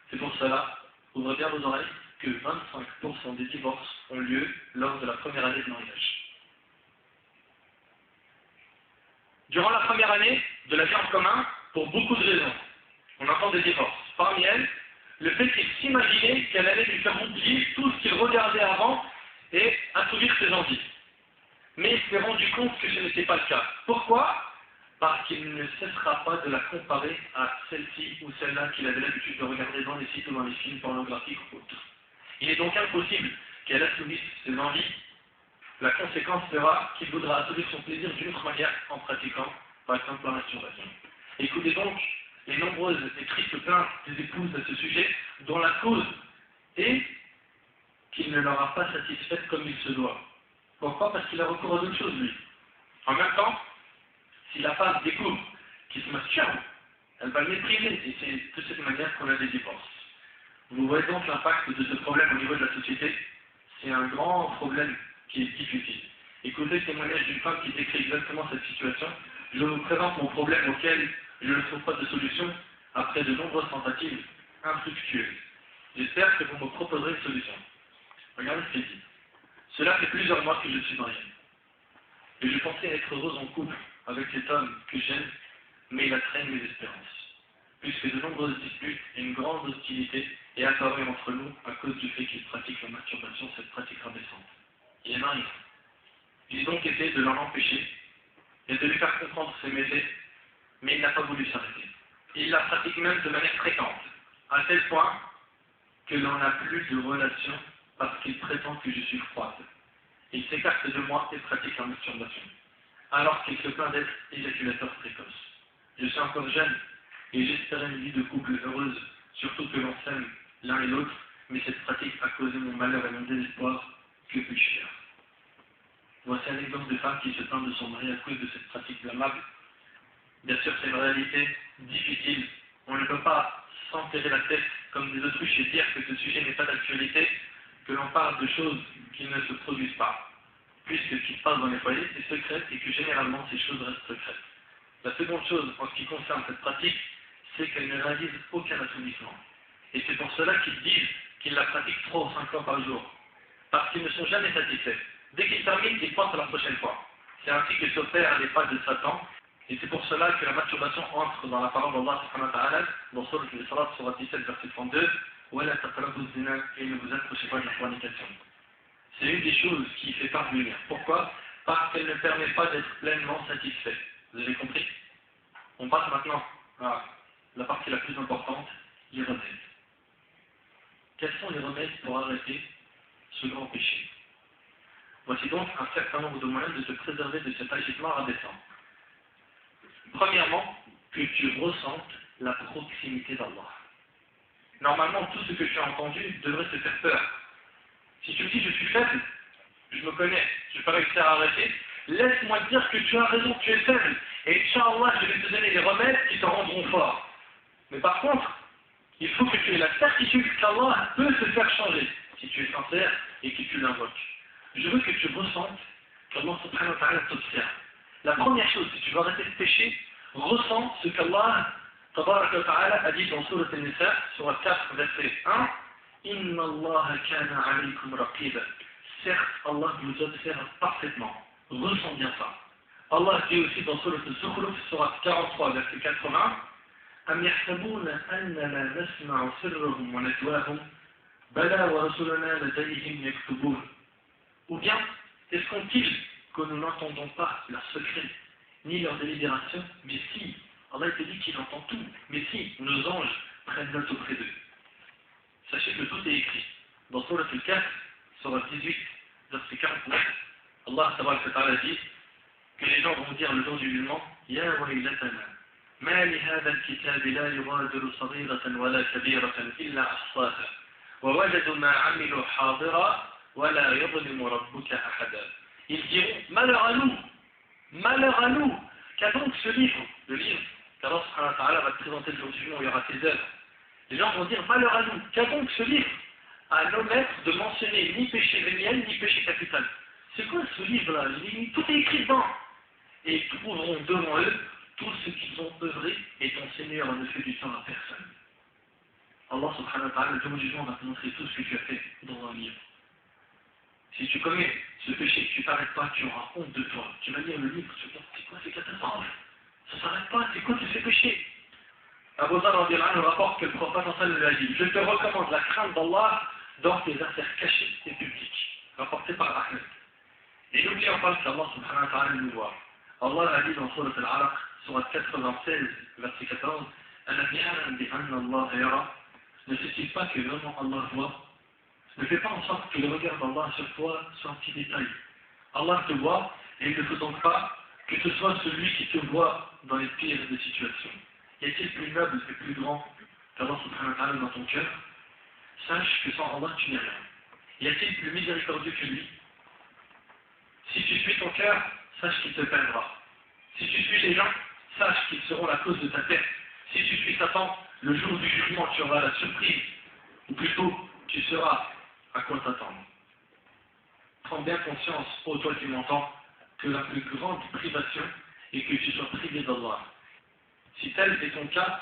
c'est pour cela, ouvrez bien vos oreilles, que 25% des divorces ont lieu lors de la première année de mariage. Durant la première année de la vie en commun, pour beaucoup de raisons, on entend des divorces. Parmi elles, le fait qu'il s'imaginait qu'elle allait lui faire oublier tout ce qu'il regardait avant et assouvir ses envies. Mais il s'est rendu compte que ce n'était pas le cas. Pourquoi? Parce qu'il ne cessera pas de la comparer à celle-ci ou celle-là qu'il avait l'habitude de regarder dans les sites ou dans les films pornographiques ou autres. Il est donc impossible qu'elle assouvisse ses envies. La conséquence sera qu'il voudra assouvir son plaisir d'une autre manière en pratiquant, par exemple, la masturbation. Écoutez donc les nombreuses et tristes plaintes des épouses à ce sujet, dont la cause est qu'il ne leur a pas satisfaite comme il se doit. Pourquoi? Parce qu'il a recours à d'autres choses, lui. En même temps, si la femme découvre qu'il se masturbe, elle va le mépriser, et c'est de cette manière qu'on a des divorces. Vous voyez donc l'impact de ce problème au niveau de la société. C'est un grand problème qui est difficile. Écoutez le témoignage d'une femme qui décrit exactement cette situation. Je vous présente mon problème auquel je ne trouve pas de solution après de nombreuses tentatives infructueuses. J'espère que vous me proposerez une solution. Regardez ce qu'il dit. Cela fait plusieurs mois que je suis marié. Et je pensais être heureuse en couple avec cet homme que j'aime, mais il attraint mes espérances. Puisque de nombreuses disputes et une grande hostilité est apparue entre nous à cause du fait qu'il pratique la masturbation, cette pratique rabaissante. Il est marié. J'ai donc essayé de l'en empêcher et de lui faire comprendre ses méfaits, mais il n'a pas voulu s'arrêter. Il la pratique même de manière fréquente, à tel point que l'on n'a plus de relation parce qu'il prétend que je suis froide. Il s'écarte de moi et pratique la masturbation, alors qu'il se plaint d'être éjaculateur précoce. Je suis encore jeune et j'espérais une vie de couple heureuse, surtout que l'on s'aime l'un et l'autre, mais cette pratique a causé mon malheur et mon désespoir. Que puis-je faire? Voici un exemple de femme qui se plaint de son mari à cause de cette pratique blâmable. Bien sûr, c'est une réalité difficile. On ne peut pas s'enterrer la tête comme des autruches et dire que ce sujet n'est pas d'actualité, que l'on parle de choses qui ne se produisent pas, puisque ce qui se passe dans les foyers est secret et que généralement ces choses restent secrètes. La seconde chose en ce qui concerne cette pratique, c'est qu'elle ne réalise aucun assouplissement. Et c'est pour cela qu'ils disent qu'ils la pratiquent 3 ou 5 fois par jour, parce qu'ils ne sont jamais satisfaits. Dès qu'ils terminent, ils pensent à la prochaine fois. C'est ainsi que s'opèrent les pas de Satan, et c'est pour cela que la masturbation entre dans la parole d'Allah subhanahu wa ta'ala, dans Sourate Al-Isra, Sourate 17, verset 32, وَلَا تَقْرَبُوا الزِّنَا, et ne vous approchez pas de la fornication. C'est une des choses qui fait parvenir. Pourquoi? Parce qu'elle ne permet pas d'être pleinement satisfait. Vous avez compris? On passe maintenant à la partie la plus importante, les remèdes. Quels sont les remèdes pour arrêter ce grand péché? Voici donc un certain nombre de moyens de se préserver de cet agitement rabaissant. Premièrement, que tu ressentes la proximité d'Allah. Normalement, tout ce que tu as entendu devrait te faire peur. Si tu me dis je suis faible, je me connais, je ne vais pas réussir à arrêter, laisse-moi te dire que tu as raison, tu es faible. Et Inch'Allah, je vais te donner les remèdes qui te rendront fort. Mais par contre, il faut que tu aies la certitude qu'Allah peut te faire changer, si tu es sincère et que tu l'invoques. Je veux que tu ressentes qu'Allah subhanahu wa ta'ala t'observe. La première chose, si tu veux arrêter ce péché, ressens ce qu'Allah tabaraka wa ta'ala a dit dans Sourate An-Nisa, Sourate 4, verset 1, Inna Allah kana alaykum raqiba. Certes, Allah vous observe parfaitement. Ressens bien ça. Allah dit aussi dans Sourate Al-Zukhruf, Sourate 43, verset 80, Am yahsabuna annama nasma'u sirrahum wa najwahum, bala wa rasulana ladayhim yaktubun. Ou bien, est-ce qu'on dit que nous n'entendons pas leurs secrets, ni leurs délibérations, mais si, Allah te dit qu'il entend tout, mais si, nos anges prennent note auprès d'eux. Sachez que tout est écrit. Dans Sourate Al-Kahf, Sourate 18, verset 49, Allah ta'ala dit que les gens vont dire le jour du jugement, Ya waylatana, ma li hadha al-kitab la yughadiru saghiratan wala kabiratan illa ahsaha, wa wajadu ma amilu hadira, wa la yadhlimu rabbuka ahada. Ils diront, malheur à nous, qu'a donc ce livre, le livre qu'Allah subhanahu wa ta'ala va te présenter le jour du jugement où il y aura tes œuvres. Les gens vont dire, malheur à nous, qu'a donc ce livre à n'omettre de mentionner ni péché véniel ni péché capital. C'est quoi ce livre-là? Tout est écrit dedans. Et ils trouveront devant eux tout ce qu'ils ont œuvré et ton Seigneur ne fait du temps à personne. Allah subhanahu wa ta'ala, le jour du jugement, va te montrer tout ce que tu as fait dans un livre. Si tu commets ce péché, tu ne t'arrêtes pas, tu auras honte de toi. Tu vas lire le livre, tu vas dire, c'est quoi ces catastrophes? Ça ne s'arrête pas, c'est quoi tous ces péchés? Abu Dharr rapporte que le prophète lui a dit, je te recommande la crainte d'Allah dans tes affaires cachées et publiques. Rapporté par Ahmed. Et n'oublions pas qu'Allah subhanahu wa ta'ala nous voit. Allah a dit dans Surat Al-Alaq, Surat 96, verset 14, ne sait-il pas que vraiment Allah voit? Ne fais pas en sorte que le regard d'Allah sur toi soit un petit détail. Allah te voit et il ne faut donc pas que ce soit celui qui te voit dans les pires des situations. Y a-t-il plus noble et plus grand qu'Allah subhanahu wa ta'ala dans ton cœur? Sache que sans Allah tu n'es rien. Y a-t-il plus miséricordieux que lui? Si tu suis ton cœur, sache qu'il te perdra. Si tu suis les gens, sache qu'ils seront la cause de ta perte. Si tu suis Satan, le jour du jugement, tu auras la surprise. Ou plutôt, tu sauras à quoi t'attendre. Prends bien conscience, ô toi qui m'entends, que la plus grande privation est que tu sois privé d'Allah. Si tel est ton cas,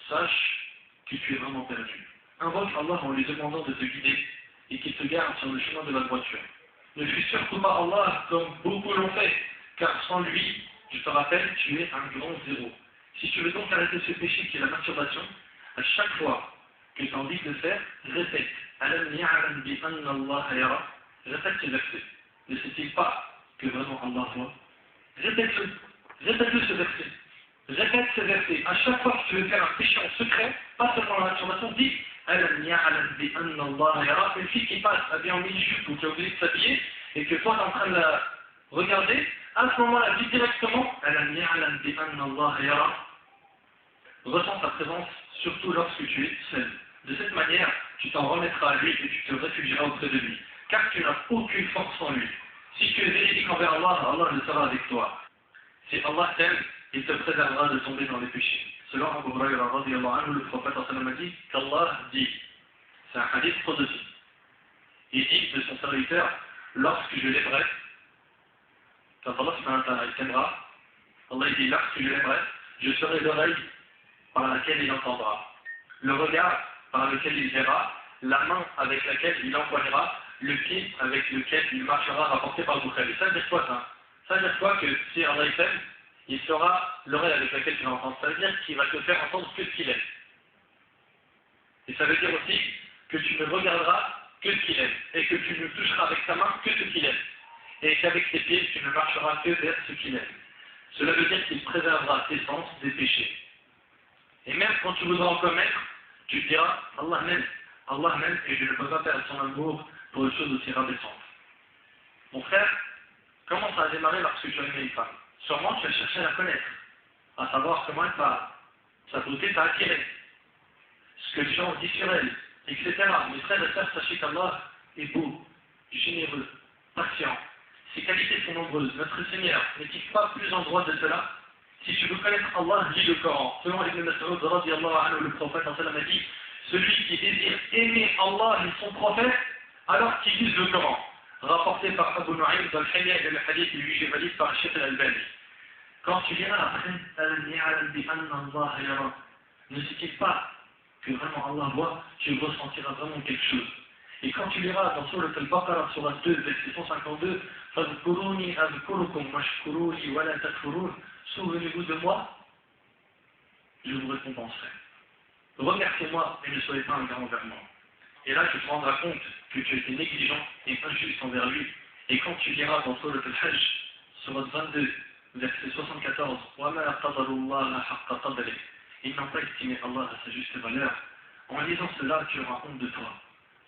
sache que tu es vraiment perdu. Invoque Allah en lui demandant de te guider et qu'il te garde sur le chemin de la droiture. Ne fuis surtout pas Allah comme beaucoup l'ont fait, car sans lui, je te rappelle, tu es un grand zéro. Si tu veux donc arrêter ce péché qui est la masturbation, à chaque fois que tu as envie de le faire, répète. Répète ce verset. Ne sait-il pas que vraiment Allah voit? Répète-le. Répète-le ce verset. Répète ce verset. À chaque fois que tu veux faire un péché en secret, pas seulement la masturbation, dis une fille qui passe habillée en mini-jupe ou qui a oublié de s'habiller et que toi tu es en train de la regarder, à ce moment-là, dis directement ressens sa présence, surtout lorsque tu es seul. De cette manière, tu t'en remettras à lui et tu te réfugieras auprès de lui. Car tu n'as aucune force en lui. Si tu es véridique envers Allah, Allah le sera avec toi. Si Allah t'aime, il te préservera de tomber dans les péchés. Selon Abu Hurairah radiyallahu anhu, le prophète a dit qu'Allah dit, c'est un hadith aussi. Il dit de son serviteur, lorsque je l'aimerai, quand Allah t'aimera, Allah dit, lorsque je l'aimerai, je serai l'oreille par laquelle il entendra, le regard par lequel il verra, la main avec laquelle il empoignera, le pied avec lequel il marchera, rapporté par Bukhari. Ça veut dire quoi ça? Ça veut dire quoi que si Allah t'aime, il sera l'oreille avec laquelle tu vas entendre. Ça veut dire qu'il va te faire entendre que ce qu'il aime. Et ça veut dire aussi que tu ne regarderas que ce qu'il aime. Et que tu ne toucheras avec ta main que ce qu'il aime. Et qu'avec tes pieds, tu ne marcheras que vers ce qu'il aime. Cela veut dire qu'il préservera tes sens des péchés. Et même quand tu voudras en commettre, tu te diras, Allah m'aime et je ne peux pas perdre son amour pour une chose aussi rabaissante. Mon frère, comment ça a démarré lorsque tu as aimé une femme? Sûrement tu as cherché à la connaître, à savoir comment elle parle, sa beauté t'a attiré, ce que les gens disent sur elle, etc. Mes frères et sœurs, sachez qu'Allah est beau, généreux, patient. Ses qualités sont nombreuses. Notre Seigneur n'est-il pas plus en droit de cela? Si tu veux connaître Allah, lis le Coran. Selon Ibn Mas'ud radiyallahu anhu, le prophète a dit, celui qui désire aimer Allah et son prophète, alors qu'il lise le Coran. Rapporté par Abu Nu'aym dans le Hilya et le hadith lui jugé valide par Sheikh al-Albani. Quand tu liras après, ne sait-il pas que vraiment Allah voit, tu ressentiras vraiment quelque chose. Et quand tu liras dans Surat al-Baqarah, Surat 2, verset 152, فَذْكُرُونِي أَذْكُرُكُمْ وَاشْكُرُوا لِي وَلَا تَكْفُرُونَ, souvenez-vous de moi, je vous récompenserai. Remerciez-moi et ne soyez pas ingrat envers moi. Et là, tu te rendras compte que tu étais négligent et injuste envers lui. Et quand tu liras dans Surat al-Hajj, Surat 22, verset 74, وَمَا قَدَرُ اللَّهَ حَقَّ قَدْرِهِ, ils n'ont pas estimé Allah à sa juste valeur. En lisant cela, tu auras honte de toi.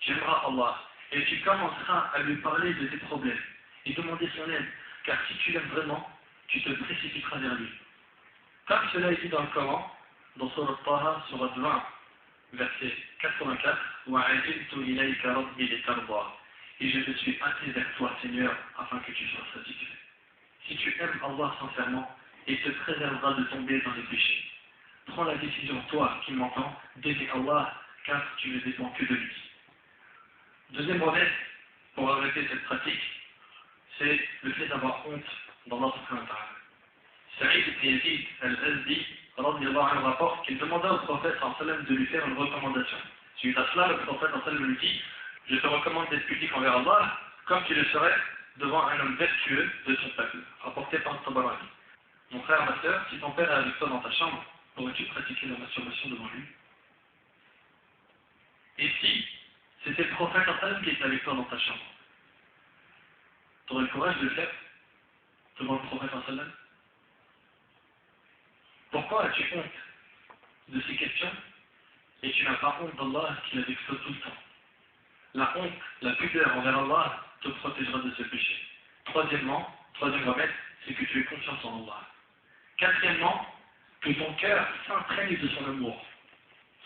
Tu aimeras Allah et tu commenceras à lui parler de tes problèmes. et demander son aide, car si tu l'aimes vraiment, tu te précipiteras vers lui. Comme cela est dit dans le Coran, dans Surat Taha, Surat 20, verset 84, وَعَجِلْتُ إِلَيْكَ رَبِّي لِتَرْضَى. Et je me suis hâté vers toi, Seigneur, afin que tu sois satisfait. Si tu aimes Allah sincèrement, il te préservera de tomber dans les péchés. Prends la décision, toi qui m'entends, d'aimer Allah, car tu ne dépends que de lui. Deuxième remède pour arrêter cette pratique, c'est le fait d'avoir honte d'Allah subhanahu wa ta'ala. Saïd ibn Yazid al-Azdi rapporte qu'il demanda au prophète de lui faire une recommandation. Suite à cela, le prophète lui dit: je te recommande d'être public envers Allah, comme tu le serais devant un homme vertueux de son peuple. Rapporté par Tabarani. Mon frère, ma soeur, si ton père est avec toi dans ta chambre, aurais-tu pratiqué la masturbation devant lui? Et si c'était le prophète qui était avec toi dans ta chambre, tu aurais le courage de le faire devant le prophète? Pourquoi as-tu honte de ces questions et tu n'as pas honte d'Allah qui avec toi tout le temps? La honte, la pudeur envers Allah te protégera de ce péché. Troisième remède, c'est que tu aies confiance en Allah. Quatrièmement, que ton cœur s'imprègne de son amour.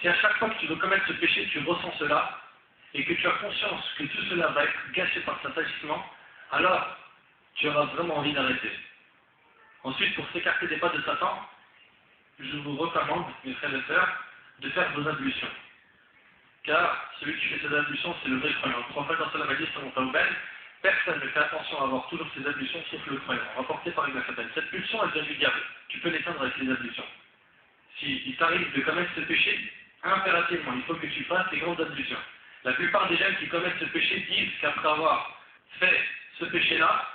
Si à chaque fois que tu veux commettre ce péché, tu ressens cela, et que tu as conscience que tout cela va être gâché par cet agissement, alors tu auras vraiment envie d'arrêter. Ensuite, pour s'écarter des pas de Satan, je vous recommande, mes frères et sœurs, de faire vos ablutions. Car celui qui fait ses ablutions, c'est le vrai croyant. Le prophète a dit sur mon personne ne fait attention à avoir toujours ses ablutions sauf le croyant. Rapporté par Ibn Abbas. Cette pulsion, elle vient du diable. Tu peux l'éteindre avec les ablutions. S'il t'arrive de commettre ce péché, impérativement, il faut que tu fasses tes grandes ablutions. La plupart des gens qui commettent ce péché disent qu'après avoir fait ce péché-là,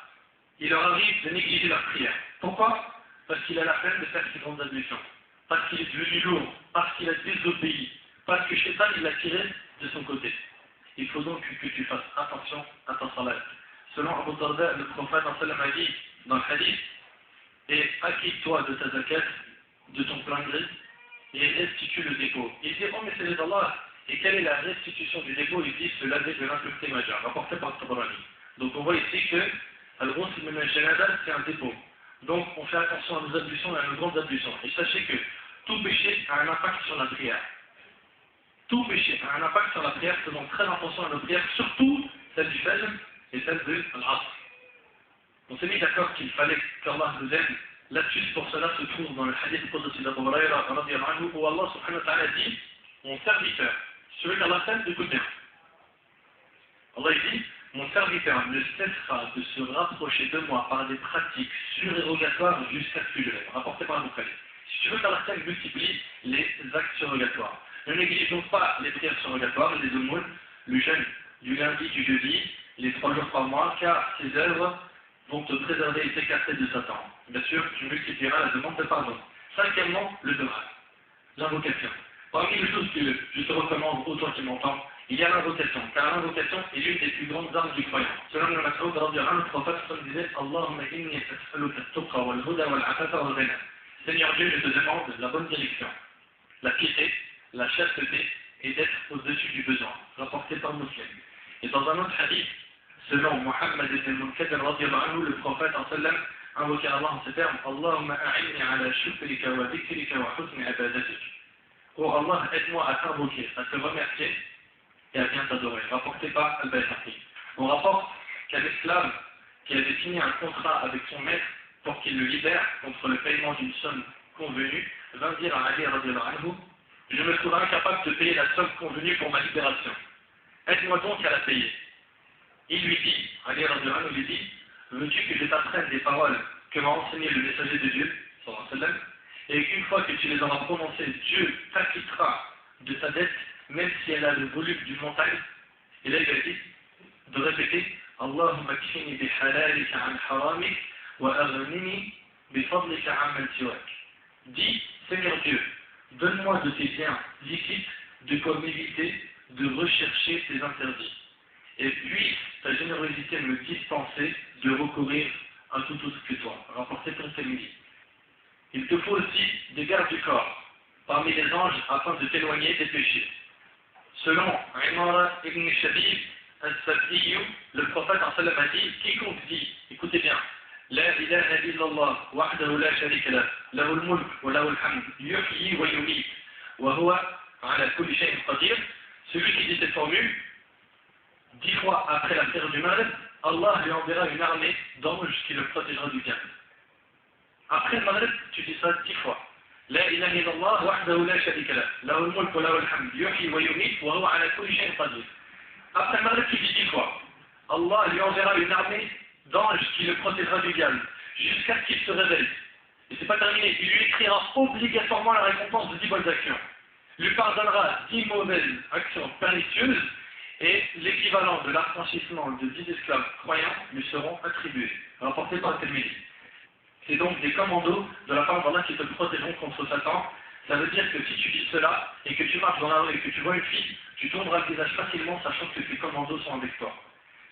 il leur arrive de négliger leur prière. Pourquoi? Parce qu'il a la peine de faire ses grandes ablutions. Parce qu'il est devenu lourd. Parce qu'il a désobéi. Parce que Shaitan, il l'a tiré de son côté. Il faut donc que tu fasses attention à ta salat. Selon Abu Darda, le prophète a dit dans le hadith: et acquitte-toi de ta zakat, de ton plein gré, et restitue le dépôt. Il dit: oh mais c'est d'Allah. Et quelle est la restitution du dépôt? Il dit: se laver de l'impureté majeure, rapporté par Tabarani. Donc on voit ici que Al-Ghusl min al-Janaba, c'est un dépôt. Donc on fait attention à nos ablutions et à nos grandes ablutions. Et sachez que tout péché a un impact sur la prière. Tout péché a un impact sur la prière, faisons très attention à nos prières, surtout celle du Fajr et celle de l'Asr. On s'est mis d'accord qu'il fallait qu'Allah nous aide. L'astuce pour cela se trouve dans le hadith Qudsi d'Abu Hurayra où Allah subhanahu wa ta'ala dit: mon serviteur, celui qu'Allah s'aime, écoute bien. Allah dit: mon serviteur ne cessera de se rapprocher de moi par des pratiques surérogatoires jusqu'à ce que je l'aime. Rapporté par Abu Hurayra. Si tu veux qu'Allah multiplie les actes surrogatoires, ne néglige donc pas les prières surrogatoires, les aumônes, le jeûne du lundi, du jeudi, les 3 jours par mois, car ces œuvres vont te préserver et t'écarter de Satan. Bien sûr, tu multiplieras la demande de pardon. Cinquièmement, le dua, l'invocation. Parmi les choses que je te recommande, ô toi qui m'entends, il y a l'invocation, car l'invocation est l'une des plus grandes armes du croyant. Selon le Mas'ud, le prophète disait: Allahumma inni as'aluka at-tuqa wal-huda wal-'afafa wal-ghina. Seigneur Dieu, je te demande la bonne direction, la piété, la chasteté et d'être au-dessus du besoin. Rapporté par Muslim. Et dans un autre hadith, selon Muhammad ibn al-Munkadir, le prophète invoquait Allah en ces termes: Allahumma a'inni ala shukrika wa dhikrika wa husni ibadatik. Oh Allah, aide-moi à t'invoquer, à te remercier et à bien t'adorer. Rapporté par Al-Bayhaqi. On rapporte qu'un esclave qui avait signé un contrat avec son maître pour qu'il le libère contre le paiement d'une somme convenue, vint dire à Ali radhiyallahu anhu: je me trouve incapable de payer la somme convenue pour ma libération. Aide-moi donc à la payer. Il lui dit, Ali radhiyallahu anhu lui dit: veux-tu que je t'apprenne des paroles que m'a enseigné le messager de Dieu, sallallahu alayhi wa sallam, et qu'une fois que tu les auras prononcées, Dieu t'acquittera de ta dette, même si elle a le volume d'une montagne. Et là il a dit de répéter: Allahumma kfini bi halalika an haramik wa aghnini bi fadlika amman siwak. Dis: Seigneur Dieu, donne-moi de tes biens licites, de quoi m'éviter de rechercher tes interdits. Et puisse ta générosité me dispenser de recourir à tout autre que toi. Rapporté par Tirmidhi. Il te faut aussi des gardes du corps parmi les anges afin de t'éloigner des péchés. Selon Imara ibn Shabib, As-Sab'i, le prophète en sallam a dit, quiconque dit, écoutez bien, La ilaha illallah, wahdahu la sharika lah, lahul mulk wa lahul hamd, yuhyi wa yumit, wa huwa ala kulli shay'in qadir. Celui qui dit cette formule, 10 fois après la prière du Maghrib, Allah lui enverra une armée d'anges qui le protégera du diable. Après le Maghrib, tu dis ça 10 fois. La ilaha illallah, wahdahu la sharika lah, lahul mulk wa lahul hamd, yuhyi wa yumit, wa huwa ala kulli shay'in qadir. Après le Maghrib, tu dis 10 fois. Allah lui enverra une armée d'anges qui le protégera du diable, jusqu'à ce qu'il se réveille. Et c'est pas terminé, il lui écrira obligatoirement la récompense de 10 bonnes actions. Lui pardonnera 10 mauvaises actions pernicieuses, et l'équivalent de l'affranchissement de 10 esclaves croyants lui seront attribués, rapportés par le Tirmidhi. C'est donc des commandos de la part d'Allah qui te protégeront contre Satan. Ça veut dire que si tu dis cela, et que tu marches dans la rue et que tu vois une fille, tu tourneras le visage facilement, sachant que tes commandos sont avec toi.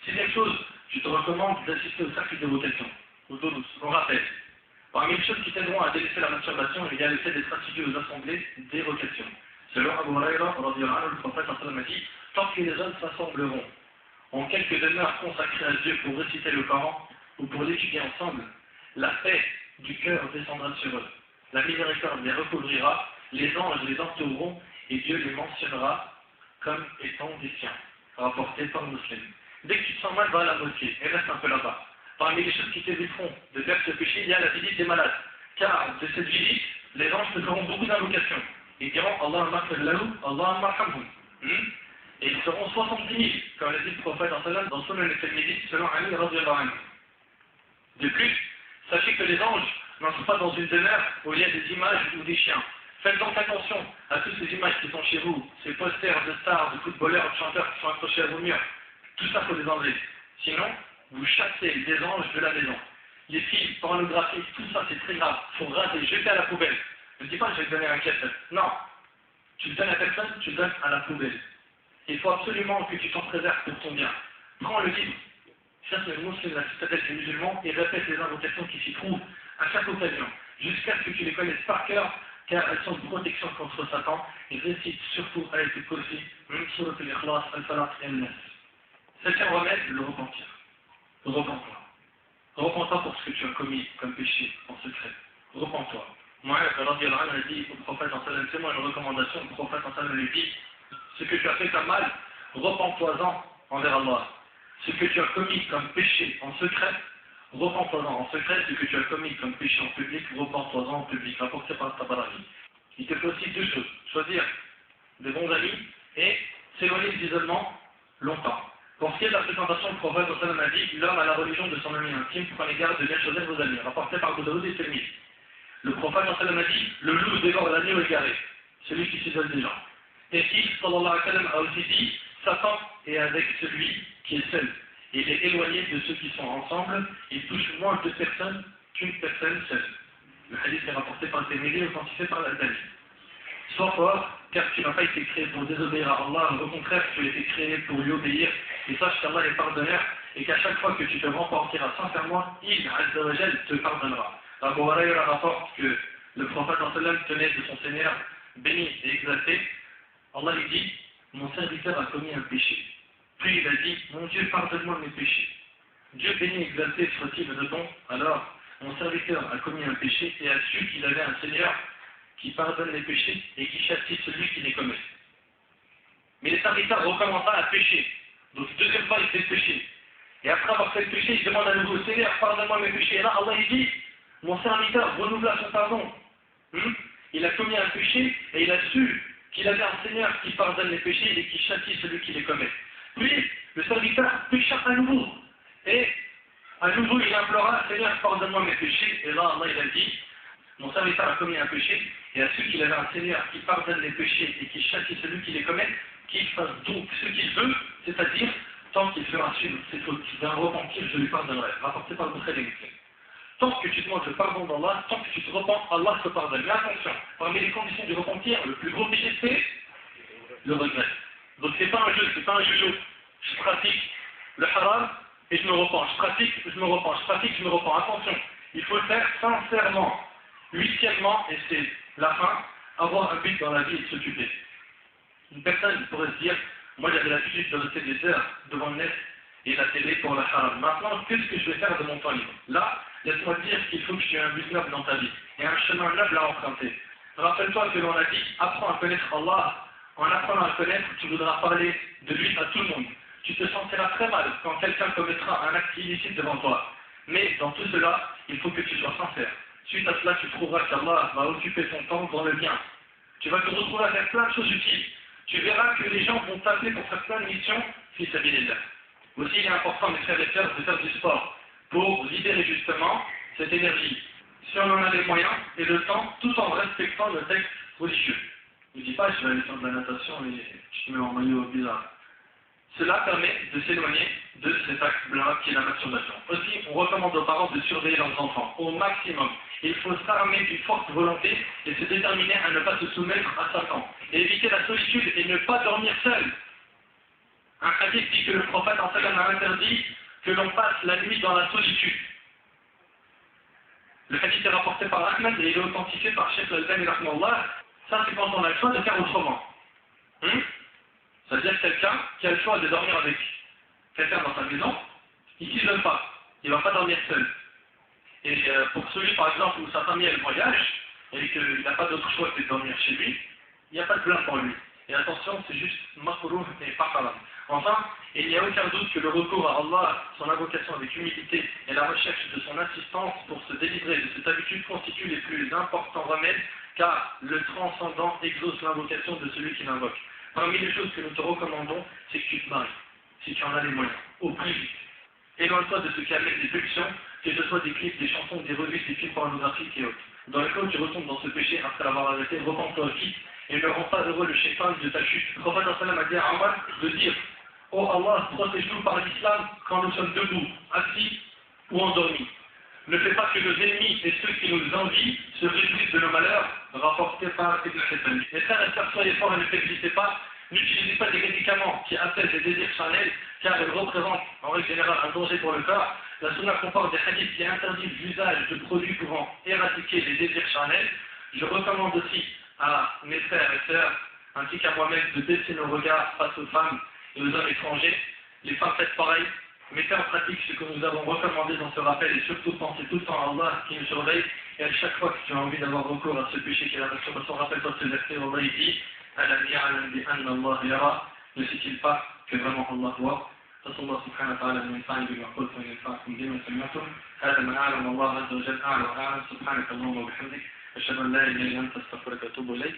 Sixième chose, je te recommande d'assister au cercle de vocation, au dos douce, on rappelle. Parmi les choses qui t'aideront à délaisser la masturbation, il y a le fait d'être assidu aux assemblées des vocations. Selon Abu Huraira, le prophète a dit, tant que les hommes s'assembleront en quelques demeures consacrées à Dieu pour réciter le Coran ou pour l'étudier ensemble, la paix du cœur descendra sur eux. La miséricorde les recouvrira, les anges les entoureront et Dieu les mentionnera comme étant des siens. Rapporté par Muslim. Dès que tu te sens mal, va à la mosquée et reste un peu là-bas. Parmi les choses qui t'éviteront de faire ce péché, il y a la visite des malades. Car de cette visite, les anges te feront beaucoup d'invocations. Ils diront Allahumma sallahu, Allahumma arhamhum. Et ils seront 70 000, comme l'a dit le prophète dans Sunan al-Tirmidhi, selon Ali radhiyallahu anhu. De plus, sachez que les anges n'entrent pas dans une demeure où il y a des images ou des chiens. Faites donc attention à toutes ces images qui sont chez vous, ces posters de stars, de footballeurs, de chanteurs qui sont accrochés à vos murs. Tout ça, il faut les enlever. Sinon, vous chassez des anges de la maison. Les films pornographiques, tout ça, c'est très grave. Il faut raser, jeter à la poubelle. Ne dis pas que je vais te donner un caisse. Non. Tu le donnes à personne, tu le donnes à la poubelle. Il faut absolument que tu t'en préserves pour ton bien. Prends le livre. Ça, c'est le musulman, la citadelle des musulmans, et répète les invocations qui s'y trouvent à chaque occasion, jusqu'à ce que tu les connaisses par cœur, car elles sont de protection contre Satan, et récite surtout avec le Kursi, Surat al-Ikhlas, al-Falaq et al-Nas. Septième remède, le repentir. Repens-toi. Repens-toi pour ce que tu as commis comme péché en secret. Repens-toi. Moi, radhiyallahu anhu a dit au prophète en sallam, c'est moi une recommandation, le prophète en sallam lui dit, ce que tu as fait comme mal, repens-toi-en envers Allah. Ce que tu as commis comme péché en secret, repens-toi-en en secret. Ce que tu as commis comme péché en public, repens-toi-en en public. Rapporté par Tabarani. Il te faut aussi deux choses. Choisir des bons amis et s'éloigner de l'isolement longtemps. Pour ce qui est de la fréquentation, le prophète a dit, l'homme a la religion de son ami intime, prenez garde de bien choisir vos amis. Rapporté par Abu Daoud et Tirmidhi. Le prophète a dit, le loup dévore l'agneau égaré, celui qui s'isole des gens. Et si, sallallahu alayhi wa sallam, a aussi dit, Satan est avec celui qui est seul. Et il est éloigné de ceux qui sont ensemble, il touche moins de personnes qu'une personne seule. Le hadith est rapporté par le Tirmidhi et authentifié par l'Albani. Sois fort, car tu n'as pas été créé pour désobéir à Allah, au contraire, tu as été créé pour lui obéir, et sache qu'Allah est pardonneur, et qu'à chaque fois que tu te repentiras sincèrement, il, Azza wa Jal, te pardonnera. Abu Huraira rapporte que le prophète tenait de son Seigneur béni et exalté. Allah lui dit, mon serviteur a commis un péché. Puis il a dit, mon Dieu, pardonne-moi mes péchés. Dieu béni et exalté soit-il de don. Alors, mon serviteur a commis un péché et a su qu'il avait un Seigneur qui pardonne les péchés et qui châtie celui qui les commet. Mais le serviteur recommence à pécher. Donc, deuxième fois, il fait le péché. Et après avoir fait le péché, il demande à nouveau, Seigneur, pardonne-moi mes péchés. Et là, Allah il dit, mon serviteur renouvela son pardon. Il a commis un péché et il a su qu'il avait un Seigneur qui pardonne les péchés et qui châtie celui qui les commet. Puis, le serviteur pécha à nouveau. Et à nouveau, il implora, Seigneur, pardonne-moi mes péchés. Et là, Allah il a dit, mon serviteur a commis un péché et a su qu'il avait un Seigneur qui pardonne les péchés et qui châtie celui qui les commet, qu'il fasse donc ce qu'il veut, c'est-à-dire, tant qu'il fera suivre ses fautes d'un repentir, je lui pardonnerai. Rapporté par le Bukhari et Muslim. Tant que tu demandes le pardon d'Allah, tant que tu te repens, Allah te pardonne. Mais attention, parmi les conditions du repentir, le plus gros péché c'est le regret. Donc c'est pas un jeu, c'est pas un joujou. Je pratique le haram et je me repens. Je pratique, je me repens. Je pratique, je me repens. Attention, il faut le faire sincèrement. Huitièmement, et c'est la fin, avoir un but dans la vie et s'occuper. Une personne pourrait se dire, Moi, j'avais l'habitude de rester des heures devant le net et la télé pour la haram. Maintenant, qu'est-ce que je vais faire de mon temps libre? Là, laisse-moi te dire qu'il faut que tu aies un but noble dans ta vie et un chemin noble à emprunter. Rappelle-toi que l'on a dit, apprends à connaître Allah. En apprenant à connaître, tu voudras parler de lui à tout le monde. Tu te sentiras très mal quand quelqu'un commettra un acte illicite devant toi. Mais dans tout cela, il faut que tu sois sincère. Suite à cela, tu trouveras qu'Allah va occuper ton temps dans le bien. Tu vas te retrouver à faire plein de choses utiles. Tu verras que les gens vont t'appeler pour faire plein de missions, fils sabilillah. Aussi, il est important, mes frères et sœurs, de faire du sport pour libérer justement cette énergie. Si on en a les moyens et le temps, tout en respectant le texte religieux. Ne dis pas, je vais aller faire de la natation et je te mets en maillot bizarre. Cela permet de s'éloigner de cet acte blanc qui est la masturbation. Aussi, on recommande aux parents de surveiller leurs enfants au maximum. Il faut s'armer d'une forte volonté et se déterminer à ne pas se soumettre à Satan. Et éviter la solitude et ne pas dormir seul. Un hadith dit que le prophète en sallam a interdit que l'on passe la nuit dans la solitude. Le hadith est rapporté par Ahmed et il est authentifié par Cheikh Al-Albani rahimahullah. Ça, c'est quand on a le choix de faire autrement. C'est-à-dire quelqu'un qui a le choix de dormir avec quelqu'un dans sa maison, il ne s'isole pas, il ne va pas dormir seul. Et pour celui par exemple où sa famille elle voyage, et qu'il n'a pas d'autre choix que de dormir chez lui, il n'y a pas de blâme pour lui. Et attention, c'est juste makruh et pas haram. Enfin, il n'y a aucun doute que le recours à Allah, son invocation avec humilité et la recherche de son assistance pour se délivrer de cette habitude constituent les plus importants remèdes, car le transcendant exauce l'invocation de celui qui l'invoque. Parmi les choses que nous te recommandons, c'est que tu te maries, si tu en as les moyens, au plus vite. Éloigne-toi de ce qui amène des pulsions, que ce soit des clips, des chansons, des revues, des films pornographiques et autres. Dans le cas où tu retombes dans ce péché après l'avoir arrêté, repens-toi vite et ne rends pas heureux le shaitan de ta chute. Le prophète a dit à Omar de dire: oh Allah, protège-nous par l'islam quand nous sommes debout, assis ou endormis. Ne fais pas que nos ennemis et ceux qui nous envient se réjouissent de nos malheurs, rapportés par Ibn Hibban. Mes frères et sœurs, soyez forts et ne faiblissez pas. N'utilisez pas des médicaments qui apaisent les désirs charnels, car ils représentent en règle générale un danger pour le corps. La sunna comporte des hadiths qui interdisent l'usage de produits pouvant éradiquer les désirs charnels. Je recommande aussi à mes frères et sœurs, ainsi qu'à moi-même, de baisser nos regards face aux femmes et aux hommes étrangers. Les femmes faites pareil. Mettez en pratique ce que nous avons recommandé dans ce rappel et surtout pensez tout le temps à Allah qui nous surveille. Et à chaque fois que tu as envie d'avoir recours à ce péché qui est la masturbation, rappelle-toi de ce verset. Allah dit: ne sait-il pas que vraiment Allah voit? فصلى الله سبحانه وتعالى من ينفعني بما قلت ومن ينفعكم بما سمعتم. هذا ما أعلم الله عز وجل أعلى وأعلم. سبحانك اللهم وبحمدك أشهد أن لا إله إلا أنت أستغفرك وأتوب إليك.